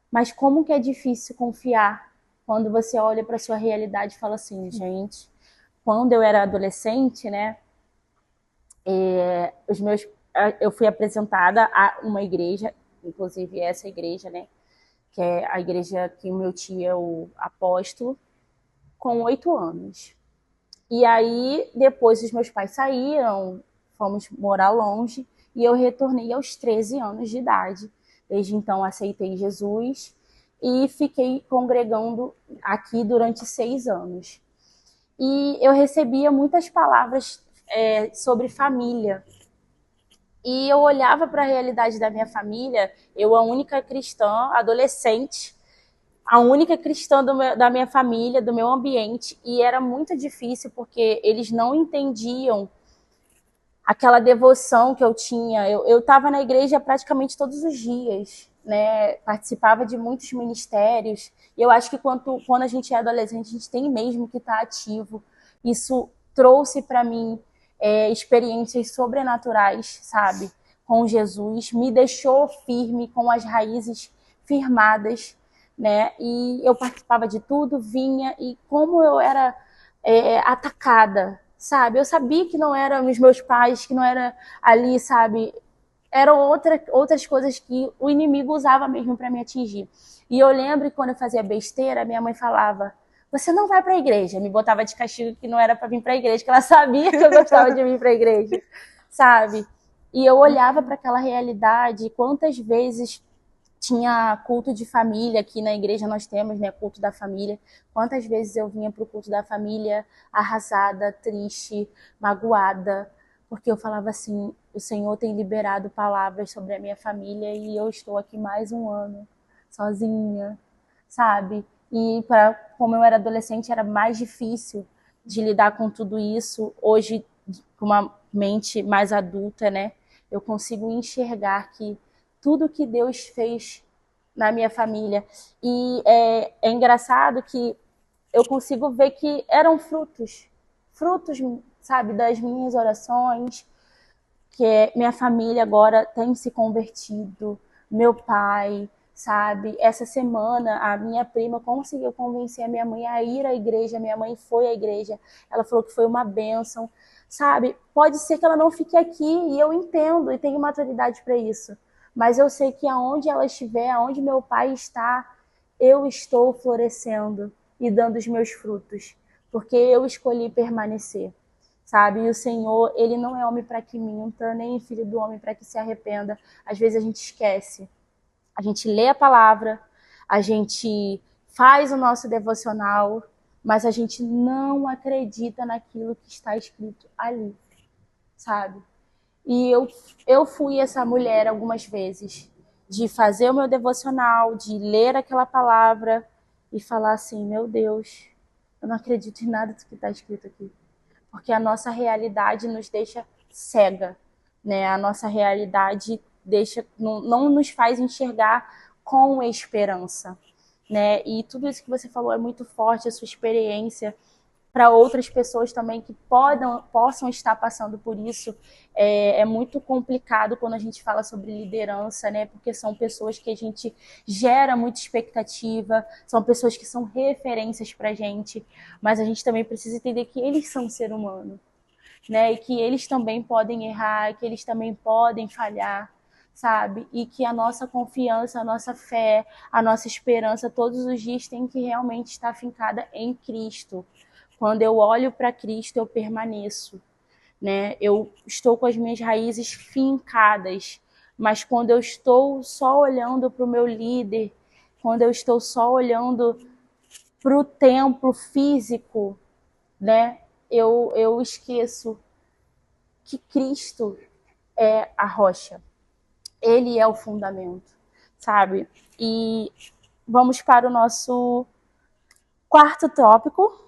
Mas como que é difícil confiar quando você olha para a sua realidade e fala assim, gente, quando eu era adolescente, né, eu fui apresentada a uma igreja, inclusive essa igreja, né, que é a igreja que o meu tio é o apóstolo, com 8 anos. E aí, depois os meus pais saíram, fomos morar longe, e eu retornei aos 13 anos de idade. Desde então, aceitei Jesus e fiquei congregando aqui durante 6 anos. E eu recebia muitas palavras sobre família. E eu olhava para a realidade da minha família, eu, a única cristã, adolescente, a única cristã da minha família, do meu ambiente, e era muito difícil porque eles não entendiam aquela devoção que eu tinha. Eu estava na igreja praticamente todos os dias, né? Participava de muitos ministérios, e eu acho que quando a gente é adolescente, a gente tem mesmo que estar ativo. Isso trouxe para mim experiências sobrenaturais, sabe? Com Jesus, me deixou firme, com as raízes firmadas, né? E eu participava de tudo, vinha, e como eu era atacada, sabe? Eu sabia que não eram os meus pais, que não era ali, sabe? Eram outras coisas que o inimigo usava mesmo para me atingir. E eu lembro que quando eu fazia besteira, minha mãe falava, você não vai para a igreja. Me botava de castigo que não era para vir para a igreja, que ela sabia que eu gostava de vir para a igreja, sabe? E eu olhava para aquela realidade, quantas vezes tinha culto de família, aqui na igreja nós temos, né, culto da família. Quantas vezes eu vinha para o culto da família arrasada, triste, magoada, porque eu falava assim, o Senhor tem liberado palavras sobre a minha família e eu estou aqui mais um ano, sozinha, sabe? E como eu era adolescente, era mais difícil de lidar com tudo isso. Hoje, com uma mente mais adulta, né, eu consigo enxergar que tudo que Deus fez na minha família. E é engraçado que eu consigo ver que eram frutos, sabe, das minhas orações, que minha família agora tem se convertido, meu pai, sabe? Essa semana a minha prima conseguiu convencer a minha mãe a ir à igreja, minha mãe foi à igreja, ela falou que foi uma bênção, sabe? Pode ser que ela não fique aqui e eu entendo e tenho maturidade para isso, mas eu sei que aonde ela estiver, aonde meu pai está, eu estou florescendo e dando os meus frutos, porque eu escolhi permanecer, sabe? E o Senhor, ele não é homem para que minta, nem filho do homem para que se arrependa. Às vezes a gente esquece. A gente lê a palavra, a gente faz o nosso devocional, mas a gente não acredita naquilo que está escrito ali, sabe? E eu fui essa mulher algumas vezes, de fazer o meu devocional, de ler aquela palavra e falar assim, meu Deus, eu não acredito em nada do que está escrito aqui. Porque a nossa realidade nos deixa cega, né? A nossa realidade não nos faz enxergar com esperança, né? E tudo isso que você falou é muito forte, a sua experiência para outras pessoas também que possam estar passando por isso. É muito complicado quando a gente fala sobre liderança, né? Porque são pessoas que a gente gera muita expectativa, são pessoas que são referências para a gente, mas a gente também precisa entender que eles são ser humano, né? E que eles também podem errar, que eles também podem falhar, sabe? E que a nossa confiança, a nossa fé, a nossa esperança todos os dias tem que realmente estar fincada em Cristo. Quando eu olho para Cristo, eu permaneço, né? Eu estou com as minhas raízes fincadas, mas quando eu estou só olhando para o meu líder, quando eu estou só olhando para o templo físico, né? Eu esqueço que Cristo é a rocha. Ele é o fundamento, sabe? E vamos para o nosso quarto tópico,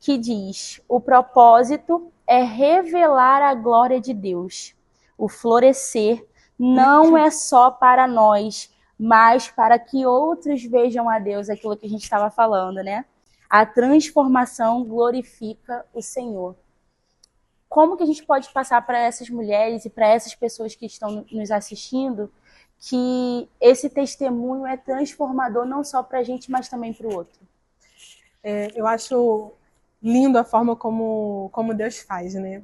que diz: o propósito é revelar a glória de Deus. O florescer não é só para nós, mas para que outros vejam a Deus, aquilo que a gente estava falando, né? A transformação glorifica o Senhor. Como que a gente pode passar para essas mulheres e para essas pessoas que estão nos assistindo que esse testemunho é transformador não só para a gente, mas também para o outro? Eu acho lindo a forma como Deus faz, né?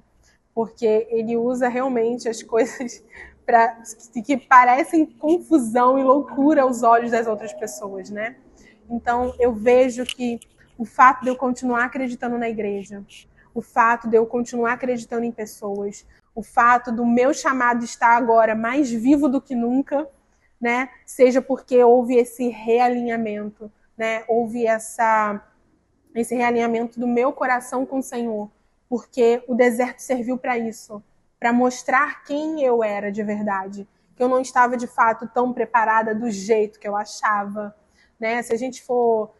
Porque ele usa realmente as coisas que parecem confusão e loucura aos olhos das outras pessoas, né? Então, eu vejo que o fato de eu continuar acreditando na igreja, o fato de eu continuar acreditando em pessoas, o fato do meu chamado estar agora mais vivo do que nunca, né? Seja porque houve esse realinhamento, né? Houve esse realinhamento do meu coração com o Senhor, porque o deserto serviu para isso, para mostrar quem eu era de verdade, que eu não estava de fato tão preparada do jeito que eu achava, né? Se a gente for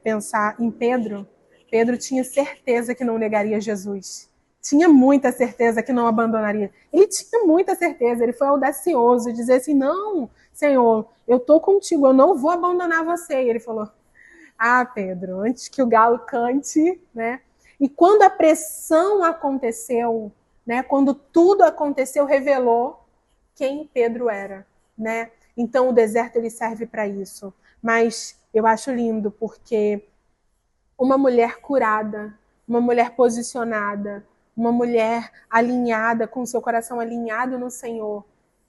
pensar em Pedro tinha certeza que não negaria Jesus, tinha muita certeza que não abandonaria, ele tinha muita certeza, ele foi audacioso, dizer assim, não, Senhor, eu estou contigo, eu não vou abandonar você, e ele falou, Pedro, antes que o galo cante, né? E quando a pressão aconteceu, né? Quando tudo aconteceu, revelou quem Pedro era, né? Então o deserto ele serve para isso. Mas eu acho lindo porque uma mulher curada, uma mulher posicionada, uma mulher alinhada, com seu coração alinhado no Senhor.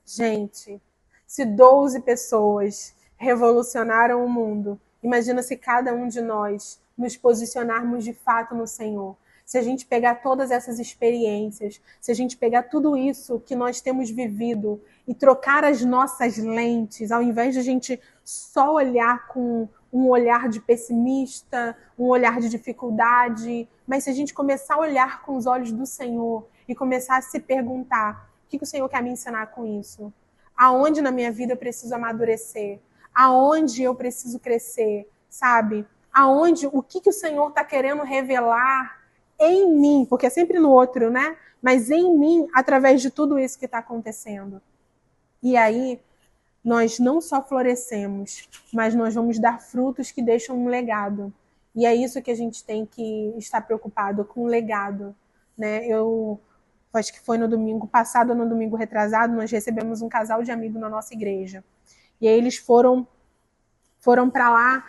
Gente, se 12 pessoas revolucionaram o mundo, imagina se cada um de nós nos posicionarmos de fato no Senhor. Se a gente pegar todas essas experiências, se a gente pegar tudo isso que nós temos vivido e trocar as nossas lentes, ao invés de a gente só olhar com um olhar de pessimista, um olhar de dificuldade, mas se a gente começar a olhar com os olhos do Senhor e começar a se perguntar, o que o Senhor quer me ensinar com isso? Aonde na minha vida eu preciso amadurecer? Aonde eu preciso crescer? Sabe? O que o Senhor está querendo revelar em mim? Porque é sempre no outro, né? Mas em mim, através de tudo isso que está acontecendo. E aí, nós não só florescemos, mas nós vamos dar frutos que deixam um legado. E é isso que a gente tem que estar preocupado, com o legado, né? Eu acho que foi no domingo passado, no domingo retrasado, nós recebemos um casal de amigos na nossa igreja. E aí eles foram para lá,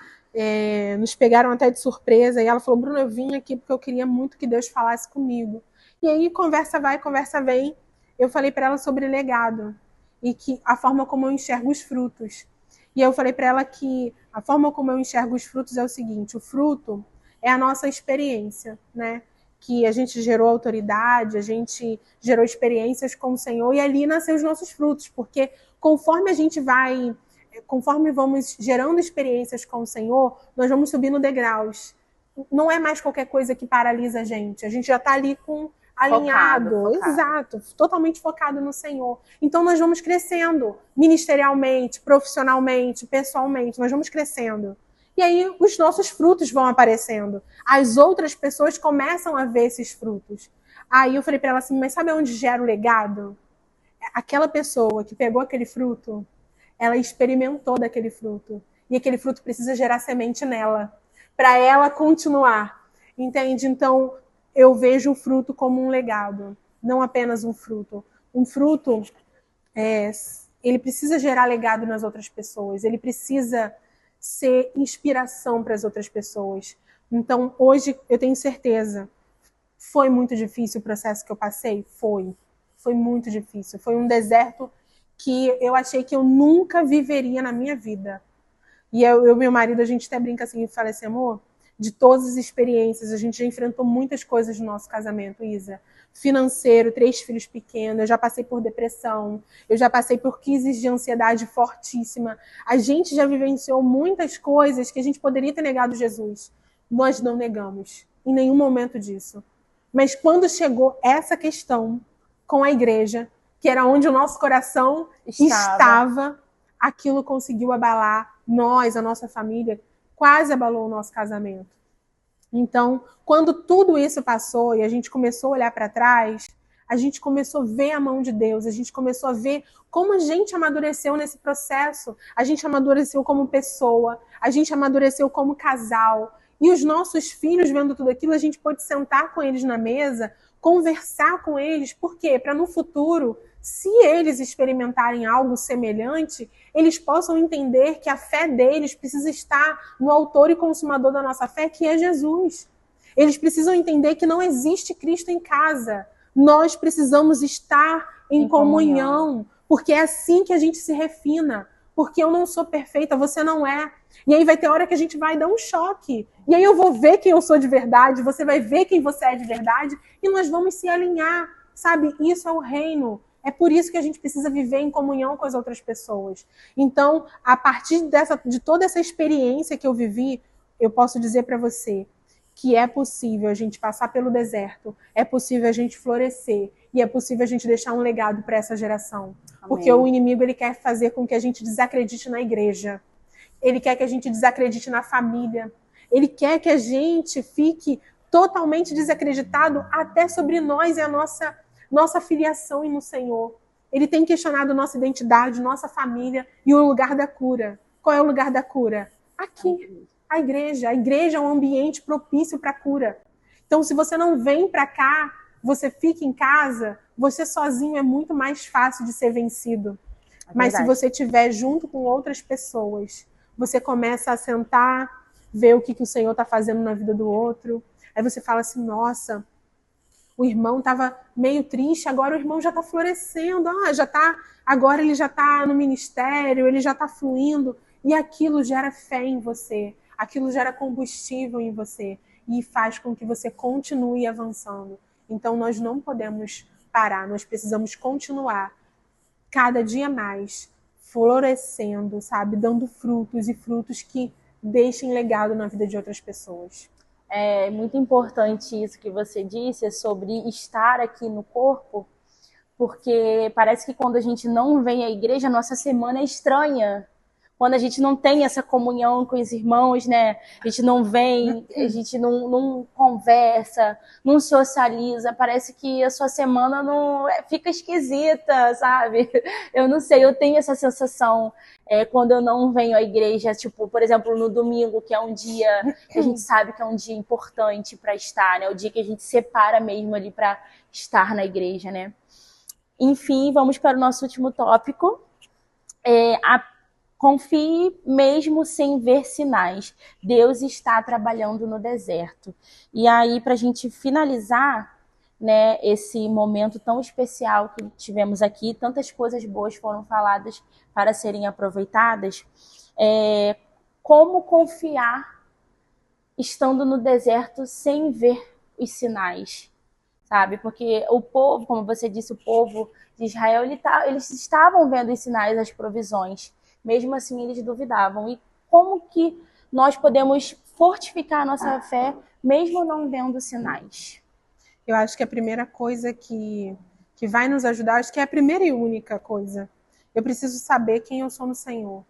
nos pegaram até de surpresa, e ela falou, Bruno, eu vim aqui porque eu queria muito que Deus falasse comigo. E aí, conversa vai, conversa vem, eu falei para ela sobre legado, e que a forma como eu enxergo os frutos. E eu falei para ela que a forma como eu enxergo os frutos é o seguinte, o fruto é a nossa experiência, né? Que a gente gerou autoridade, a gente gerou experiências com o Senhor, e ali nascem os nossos frutos, porque conforme vamos gerando experiências com o Senhor, nós vamos subindo degraus. Não é mais qualquer coisa que paralisa a gente já está ali alinhado, focado. Exato, totalmente focado no Senhor. Então nós vamos crescendo, ministerialmente, profissionalmente, pessoalmente, nós vamos crescendo. E aí os nossos frutos vão aparecendo. As outras pessoas começam a ver esses frutos. Aí eu falei para ela assim, mas sabe onde gera o legado? aquela pessoa que pegou aquele fruto, ela experimentou daquele fruto. E aquele fruto precisa gerar semente nela, para ela continuar. Entende? Então, eu vejo o fruto como um legado, não apenas um fruto. Um fruto, ele precisa gerar legado nas outras pessoas, ele precisa ser inspiração para as outras pessoas. Então, hoje, eu tenho certeza, foi muito difícil o processo que eu passei? Foi muito difícil. Foi um deserto que eu achei que eu nunca viveria na minha vida. E eu e meu marido, a gente até brinca assim e fala assim, amor, de todas as experiências, a gente já enfrentou muitas coisas no nosso casamento, Isa. Financeiro, 3 filhos pequenos, eu já passei por depressão, eu já passei por crises de ansiedade fortíssima. A gente já vivenciou muitas coisas que a gente poderia ter negado Jesus. Nós não negamos, em nenhum momento disso. Mas quando chegou essa questão com a igreja, que era onde o nosso coração estava, aquilo conseguiu abalar nós, a nossa família, quase abalou o nosso casamento. Então, quando tudo isso passou e a gente começou a olhar para trás, a gente começou a ver a mão de Deus, a gente começou a ver como a gente amadureceu nesse processo. A gente amadureceu como pessoa, a gente amadureceu como casal. E os nossos filhos, vendo tudo aquilo, a gente pôde sentar com eles na mesa, conversar com eles. Por quê? Para no futuro, se eles experimentarem algo semelhante, eles possam entender que a fé deles precisa estar no autor e consumador da nossa fé, que é Jesus. Eles precisam entender que não existe Cristo em casa. Nós precisamos estar em comunhão, porque é assim que a gente se refina. Porque eu não sou perfeita, você não é. E aí vai ter hora que a gente vai dar um choque. E aí eu vou ver quem eu sou de verdade, você vai ver quem você é de verdade, e nós vamos se alinhar, sabe? Isso é o reino. É por isso que a gente precisa viver em comunhão com as outras pessoas. Então, a partir de toda essa experiência que eu vivi, eu posso dizer para você que é possível a gente passar pelo deserto, é possível a gente florescer, e é possível a gente deixar um legado para essa geração. Amém. Porque o inimigo, ele quer fazer com que a gente desacredite na igreja. Ele quer que a gente desacredite na família. Ele quer que a gente fique totalmente desacreditado até sobre nós e a nossa filiação no Senhor. Ele tem questionado nossa identidade, nossa família e o lugar da cura. Qual é o lugar da cura? Aqui, a igreja. A igreja é um ambiente propício para a cura. Então, se você não vem para cá, você fica em casa, você sozinho é muito mais fácil de ser vencido. Mas se você estiver junto com outras pessoas, você começa a sentar, ver o que o Senhor está fazendo na vida do outro. Aí você fala assim, nossa, o irmão estava meio triste, agora o irmão já está florescendo, agora ele já está no ministério, ele já está fluindo, e aquilo gera fé em você, aquilo gera combustível em você, e faz com que você continue avançando. Então nós não podemos parar, nós precisamos continuar cada dia mais florescendo, sabe, dando frutos e frutos que deixem legado na vida de outras pessoas. É muito importante isso que você disse sobre estar aqui no corpo, porque parece que quando a gente não vem à igreja, a nossa semana é estranha. Quando a gente não tem essa comunhão com os irmãos, né? A gente não vem, a gente não conversa, não socializa. Parece que a sua semana não fica esquisita, sabe? Eu não sei, eu tenho essa sensação quando eu não venho à igreja, tipo, por exemplo, no domingo, que é um dia que a gente sabe que é um dia importante para estar, né? O dia que a gente separa mesmo ali para estar na igreja, né? Enfim, vamos para o nosso último tópico. Confie mesmo sem ver sinais. Deus está trabalhando no deserto. E aí, para a gente finalizar, né, esse momento tão especial que tivemos aqui, tantas coisas boas foram faladas para serem aproveitadas, como confiar estando no deserto sem ver os sinais, sabe? Porque o povo, como você disse, o povo de Israel, eles estavam vendo os sinais, as provisões. Mesmo assim, eles duvidavam. E como que nós podemos fortificar a nossa fé, mesmo não vendo sinais? Eu acho que a primeira coisa que vai nos ajudar, acho que é a primeira e única coisa. Eu preciso saber quem eu sou no Senhor.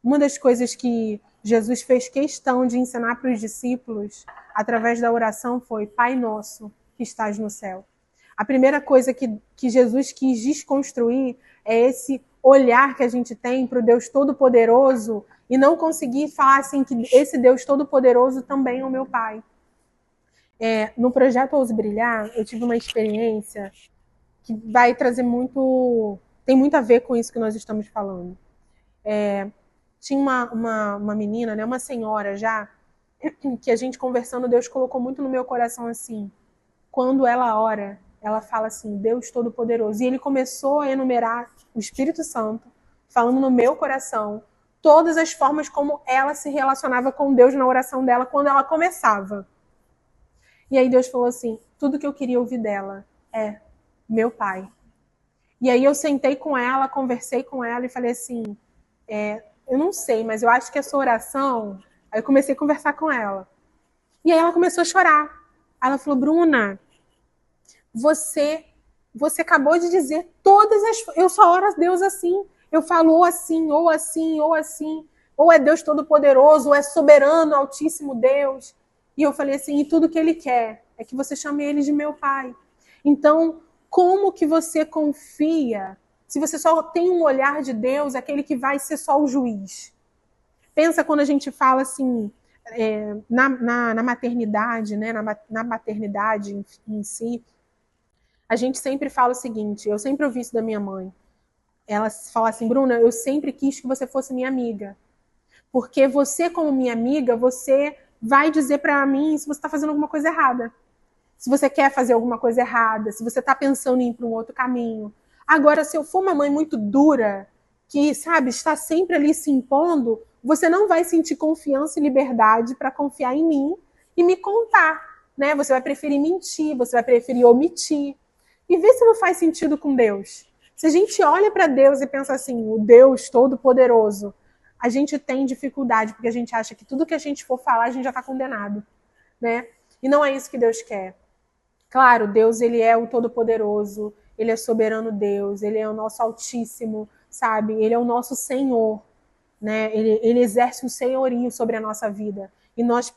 Uma das coisas que Jesus fez questão de ensinar para os discípulos, através da oração, foi: Pai nosso, que estás no céu. A primeira coisa que Jesus quis desconstruir é esse olhar que a gente tem para o Deus Todo-Poderoso e não conseguir falar assim que esse Deus Todo-Poderoso também é o meu Pai. No projeto Ouse Brilhar, eu tive uma experiência que vai trazer tem muito a ver com isso que nós estamos falando. Tinha uma menina, né, uma senhora já, que a gente conversando, Deus colocou muito no meu coração assim, quando ela ora, ela fala assim, Deus Todo-Poderoso. E ele começou a enumerar o Espírito Santo, falando no meu coração, todas as formas como ela se relacionava com Deus na oração dela, quando ela começava. E aí Deus falou assim, tudo que eu queria ouvir dela é meu Pai. E aí eu sentei com ela, conversei com ela e falei assim, eu não sei, mas eu acho que essa oração... Aí eu comecei a conversar com ela. E aí ela começou a chorar. Ela falou, Bruna, você acabou de dizer todas as... Eu só oro a Deus assim. Eu falo ou assim, ou assim, ou assim. Ou é Deus Todo-Poderoso, ou é soberano, altíssimo Deus. E eu falei assim, e tudo que Ele quer é que você chame Ele de meu Pai. Então, como que você confia se você só tem um olhar de Deus, aquele que vai ser só o juiz? Pensa quando a gente fala assim, na maternidade, né, na maternidade em si, a gente sempre fala o seguinte, eu sempre ouvi isso da minha mãe, ela fala assim, Bruna, eu sempre quis que você fosse minha amiga, porque você como minha amiga, você vai dizer para mim se você está fazendo alguma coisa errada, se você quer fazer alguma coisa errada, se você está pensando em ir para um outro caminho. Agora, se eu for uma mãe muito dura, que, sabe, está sempre ali se impondo, você não vai sentir confiança e liberdade para confiar em mim e me contar, né? Você vai preferir mentir, você vai preferir omitir. E vê se não faz sentido com Deus. Se a gente olha para Deus e pensa assim, o Deus Todo-Poderoso, a gente tem dificuldade, porque a gente acha que tudo que a gente for falar, a gente já está condenado, né? E não é isso que Deus quer. Claro, Deus, ele é o Todo-Poderoso, ele é soberano Deus, ele é o nosso Altíssimo, sabe? Ele é o nosso Senhor, né? Ele exerce um senhorio sobre a nossa vida. E nós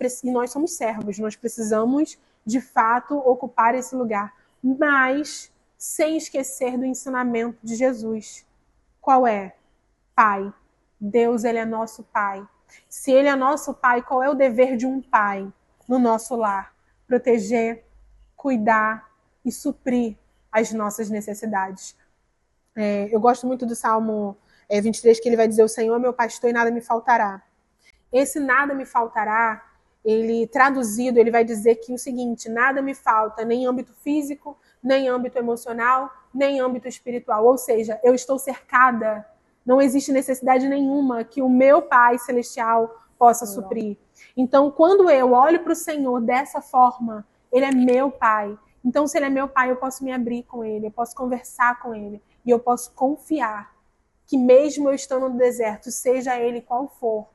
somos servos, nós precisamos, de fato, ocupar esse lugar. Mas sem esquecer do ensinamento de Jesus. Qual é? Pai. Deus, ele é nosso Pai. Se ele é nosso Pai, qual é o dever de um pai no nosso lar? Proteger, cuidar e suprir as nossas necessidades. Eu gosto muito do Salmo 23, que ele vai dizer, o Senhor é meu pastor e nada me faltará. Esse nada me faltará, ele traduzido, ele vai dizer que o seguinte, nada me falta, nem em âmbito físico, nem em âmbito emocional, nem em âmbito espiritual. Ou seja, eu estou cercada, não existe necessidade nenhuma que o meu Pai Celestial possa suprir. Então, quando eu olho para o Senhor dessa forma, ele é meu Pai. Então, se ele é meu Pai, eu posso me abrir com ele, eu posso conversar com ele, e eu posso confiar que mesmo eu estando no deserto, seja ele qual for,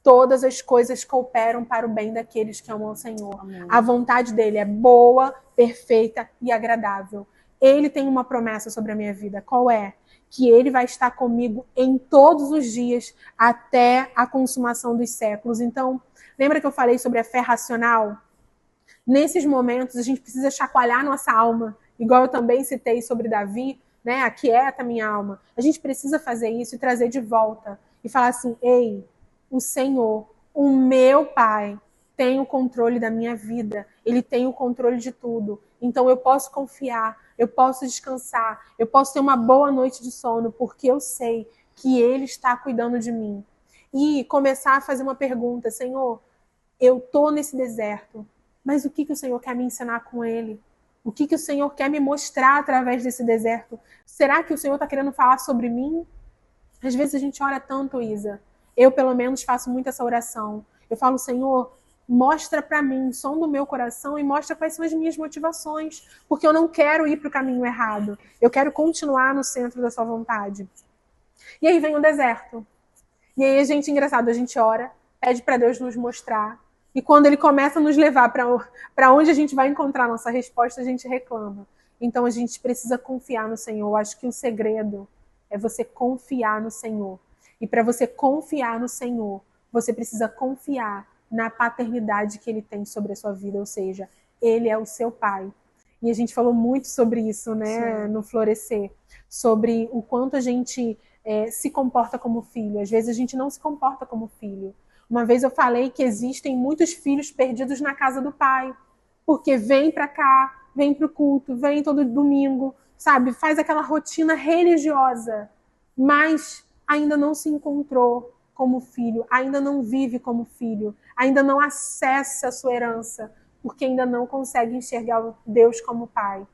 todas as coisas cooperam para o bem daqueles que amam o Senhor. Amém. A vontade dele é boa, perfeita e agradável. Ele tem uma promessa sobre a minha vida. Qual é? Que ele vai estar comigo em todos os dias até a consumação dos séculos. Então, lembra que eu falei sobre a fé racional? Nesses momentos, a gente precisa chacoalhar nossa alma, igual eu também citei sobre Davi, né? Aquieta minha alma. A gente precisa fazer isso e trazer de volta. E falar assim, ei, o Senhor, o meu Pai, tem o controle da minha vida. Ele tem o controle de tudo. Então eu posso confiar, eu posso descansar, eu posso ter uma boa noite de sono, porque eu sei que Ele está cuidando de mim. E começar a fazer uma pergunta, Senhor, eu estou nesse deserto, mas o que o Senhor quer me ensinar com ele? O que o Senhor quer me mostrar através desse deserto? Será que o Senhor está querendo falar sobre mim? Às vezes a gente ora tanto, Isa. Eu, pelo menos, faço muito essa oração. Eu falo, Senhor, mostra para mim o som do meu coração e mostra quais são as minhas motivações, porque eu não quero ir para o caminho errado. Eu quero continuar no centro da sua vontade. E aí vem o deserto. E aí, engraçado, a gente ora, pede para Deus nos mostrar. E quando ele começa a nos levar para onde a gente vai encontrar a nossa resposta, a gente reclama. Então a gente precisa confiar no Senhor. Eu acho que o segredo é você confiar no Senhor. E para você confiar no Senhor, você precisa confiar na paternidade que Ele tem sobre a sua vida. Ou seja, Ele é o seu Pai. E a gente falou muito sobre isso, né, no Florescer, sobre o quanto a gente se comporta como filho. Às vezes a gente não se comporta como filho. Uma vez eu falei que existem muitos filhos perdidos na casa do pai, porque vem para cá, vem para o culto, vem todo domingo, sabe? Faz aquela rotina religiosa, mas ainda não se encontrou como filho, ainda não vive como filho, ainda não acessa a sua herança, porque ainda não consegue enxergar Deus como pai.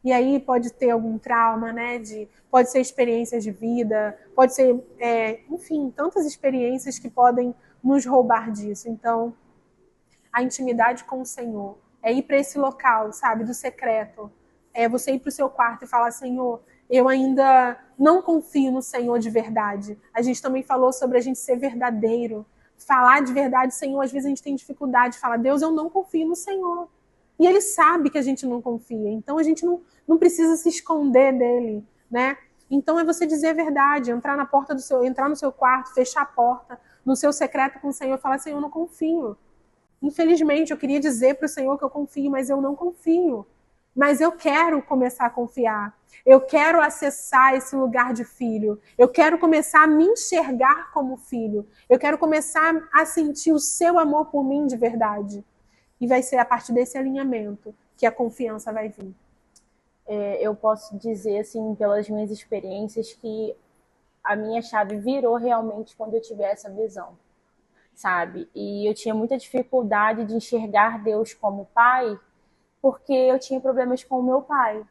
E aí pode ter algum trauma, né? Pode ser experiências de vida, pode ser, enfim, tantas experiências que podem nos roubar disso. Então, a intimidade com o Senhor é ir para esse local, sabe, do secreto. É você ir para o seu quarto e falar, Senhor, eu ainda não confio no Senhor de verdade. A gente também falou sobre a gente ser verdadeiro. Falar de verdade, Senhor, às vezes a gente tem dificuldade de falar, Deus, eu não confio no Senhor. E Ele sabe que a gente não confia. Então a gente não precisa se esconder dele, né? Então é você dizer a verdade, entrar no seu quarto, fechar a porta, no seu secreto com o Senhor, falar, Senhor, eu não confio. Infelizmente, eu queria dizer para o Senhor que eu confio, mas eu não confio. Mas eu quero começar a confiar. Eu quero acessar esse lugar de filho. Eu quero começar a me enxergar como filho. Eu quero começar a sentir o seu amor por mim de verdade. E vai ser a partir desse alinhamento que a confiança vai vir. Eu posso dizer, assim, pelas minhas experiências, que a minha chave virou realmente quando eu tive essa visão, sabe? E eu tinha muita dificuldade de enxergar Deus como pai, porque eu tinha problemas com o meu pai.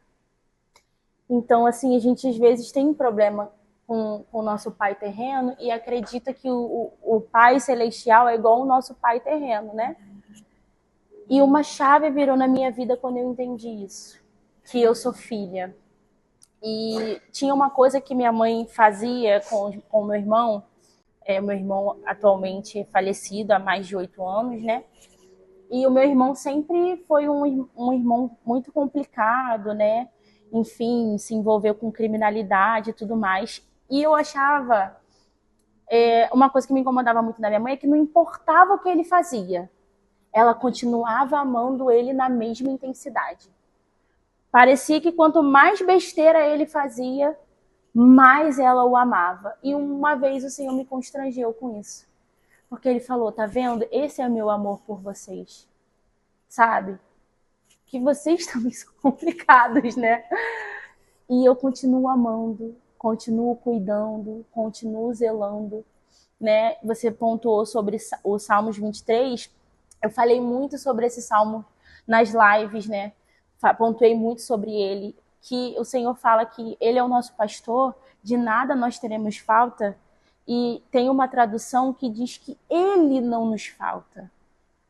Então, assim, a gente às vezes tem um problema com o nosso pai terreno e acredita que o pai celestial é igual ao nosso pai terreno, né? E uma chave virou na minha vida quando eu entendi isso, que eu sou filha. E tinha uma coisa que minha mãe fazia com meu irmão atualmente falecido há mais de 8 anos, né? E o meu irmão sempre foi um irmão muito complicado, né? Enfim, se envolveu com criminalidade e tudo mais. E eu achava, uma coisa que me incomodava muito na minha mãe é que não importava o que ele fazia, ela continuava amando ele na mesma intensidade. Parecia que quanto mais besteira ele fazia, mais ela o amava. E uma vez o Senhor me constrangeu com isso. Porque ele falou, tá vendo? Esse é o meu amor por vocês. Sabe? Que vocês também são complicados, né? E eu continuo amando, continuo cuidando, continuo zelando, né? Você pontuou sobre o Salmos 23. Eu falei muito sobre esse salmo nas lives, né? Pontuei muito sobre ele, que o Senhor fala que ele é o nosso pastor, de nada nós teremos falta, e tem uma tradução que diz que ele não nos falta.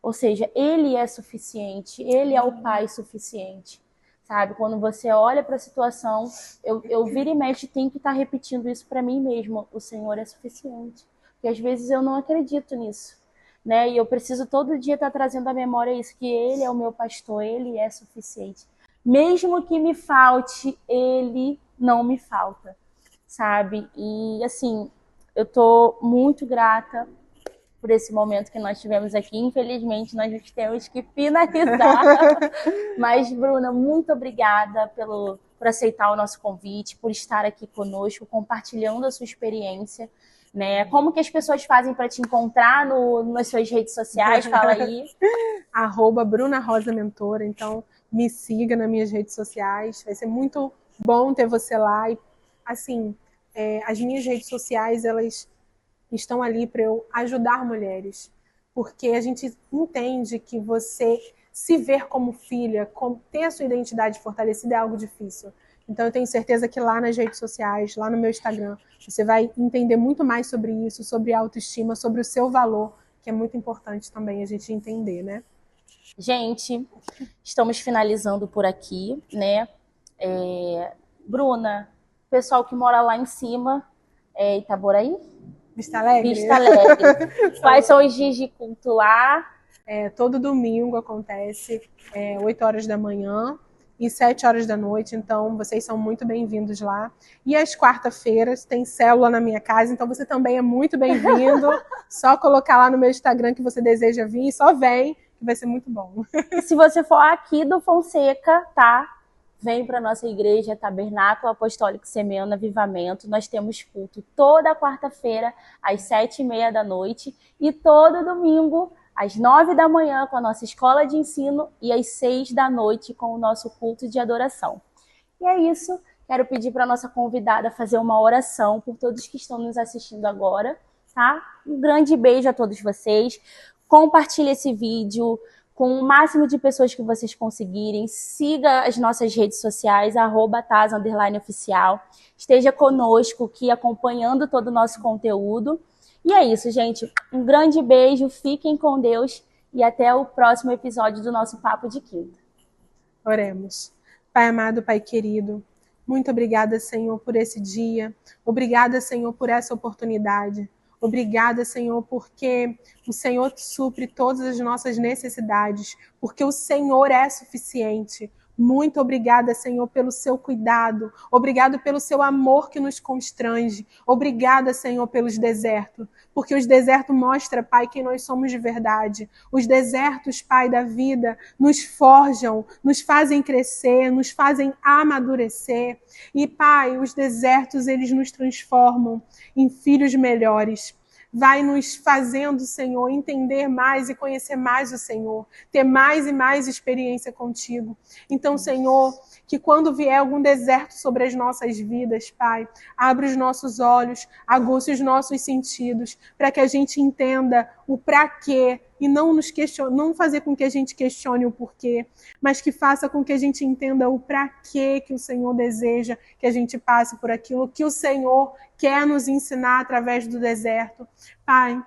Ou seja, ele é suficiente, ele é o pai suficiente. Sabe? Quando você olha para a situação, eu vira e mexe, tenho que estar repetindo isso para mim mesmo. O Senhor é suficiente. Porque às vezes eu não acredito nisso. Né? E eu preciso todo dia estar trazendo à memória isso, que ele é o meu pastor, ele é suficiente. Mesmo que me falte, ele não me falta, sabe? E assim, eu tô muito grata por esse momento que nós tivemos aqui. Infelizmente, nós temos que finalizar. Mas, Bruna, muito obrigada por aceitar o nosso convite, por estar aqui conosco, compartilhando a sua experiência. Né? Como que as pessoas fazem para te encontrar nas suas redes sociais? Fala aí. @Bruna Rosa Mentora. Então, me siga nas minhas redes sociais. Vai ser muito bom ter você lá. E, assim, as minhas redes sociais, elas estão ali para eu ajudar mulheres. Porque a gente entende que você se ver como filha, ter a sua identidade fortalecida é algo difícil. Então, eu tenho certeza que lá nas redes sociais, lá no meu Instagram, você vai entender muito mais sobre isso, sobre autoestima, sobre o seu valor, que é muito importante também a gente entender, né? Gente, estamos finalizando por aqui, né? Bruna, pessoal que mora lá em cima, Itaboraí? Vista Alegre? Vista Alegre. Quais são os dias de culto lá? Todo domingo acontece, 8 horas da manhã e 7 horas da noite, então vocês são muito bem-vindos lá. E às quarta-feiras tem célula na minha casa, então você também é muito bem-vindo. Só colocar lá no meu Instagram que você deseja vir, só vem, que vai ser muito bom. E se você for aqui do Fonseca, tá? Vem para nossa igreja, Tabernáculo Apostólico Semeando Avivamento. Nós temos culto toda quarta-feira, às 7h30 da noite, e todo domingo, às 9 da manhã, com a nossa escola de ensino, e às 6 da noite, com o nosso culto de adoração. E é isso. Quero pedir para a nossa convidada fazer uma oração por todos que estão nos assistindo agora, tá? Um grande beijo a todos vocês. Compartilhe esse vídeo com o máximo de pessoas que vocês conseguirem. Siga as nossas redes sociais, @Taz_oficial. Esteja conosco aqui, acompanhando todo o nosso conteúdo. E é isso, gente. Um grande beijo, fiquem com Deus e até o próximo episódio do nosso Papo de Quinta. Oremos. Pai amado, Pai querido, muito obrigada, Senhor, por esse dia. Obrigada, Senhor, por essa oportunidade. Obrigada, Senhor, porque o Senhor supre todas as nossas necessidades, porque o Senhor é suficiente. Muito obrigada, Senhor, pelo seu cuidado. Obrigado pelo seu amor que nos constrange. Obrigada, Senhor, pelos desertos, porque os desertos mostram, Pai, quem nós somos de verdade. Os desertos, Pai, da vida, nos forjam, nos fazem crescer, nos fazem amadurecer. E, Pai, os desertos, eles nos transformam em filhos melhores. Vai nos fazendo, Senhor, entender mais e conhecer mais o Senhor, ter mais e mais experiência contigo. Então, Senhor, que quando vier algum deserto sobre as nossas vidas, Pai, abra os nossos olhos, aguça os nossos sentidos, para que a gente entenda o para quê e não nos questione, não fazer com que a gente questione o porquê, mas que faça com que a gente entenda o para quê que o Senhor deseja que a gente passe por aquilo, que o Senhor quer nos ensinar através do deserto. Pai,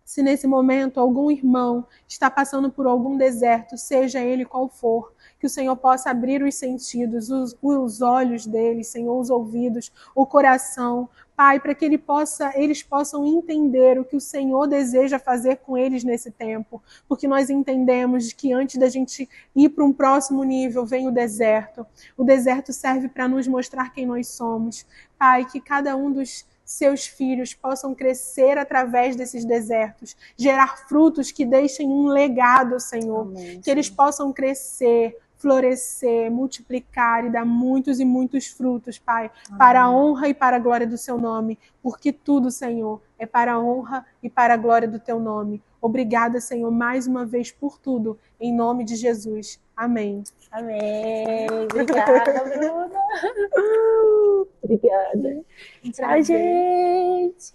se nesse momento algum irmão está passando por algum deserto, seja ele qual for, que o Senhor possa abrir os sentidos, os olhos deles, Senhor, os ouvidos, o coração, Pai, para que eles possam entender o que o Senhor deseja fazer com eles nesse tempo, porque nós entendemos que antes da gente ir para um próximo nível, vem o deserto. O deserto serve para nos mostrar quem nós somos. Pai, que cada um dos seus filhos possam crescer através desses desertos, gerar frutos que deixem um legado, Senhor. Amém, que eles possam crescer, florescer, multiplicar e dar muitos e muitos frutos, Pai, amém, para a honra e para a glória do seu nome, porque tudo, Senhor, é para a honra e para a glória do teu nome. Obrigada, Senhor, mais uma vez por tudo, em nome de Jesus. Amém. Amém. Obrigada, Bruna. Obrigada. Tchau, gente.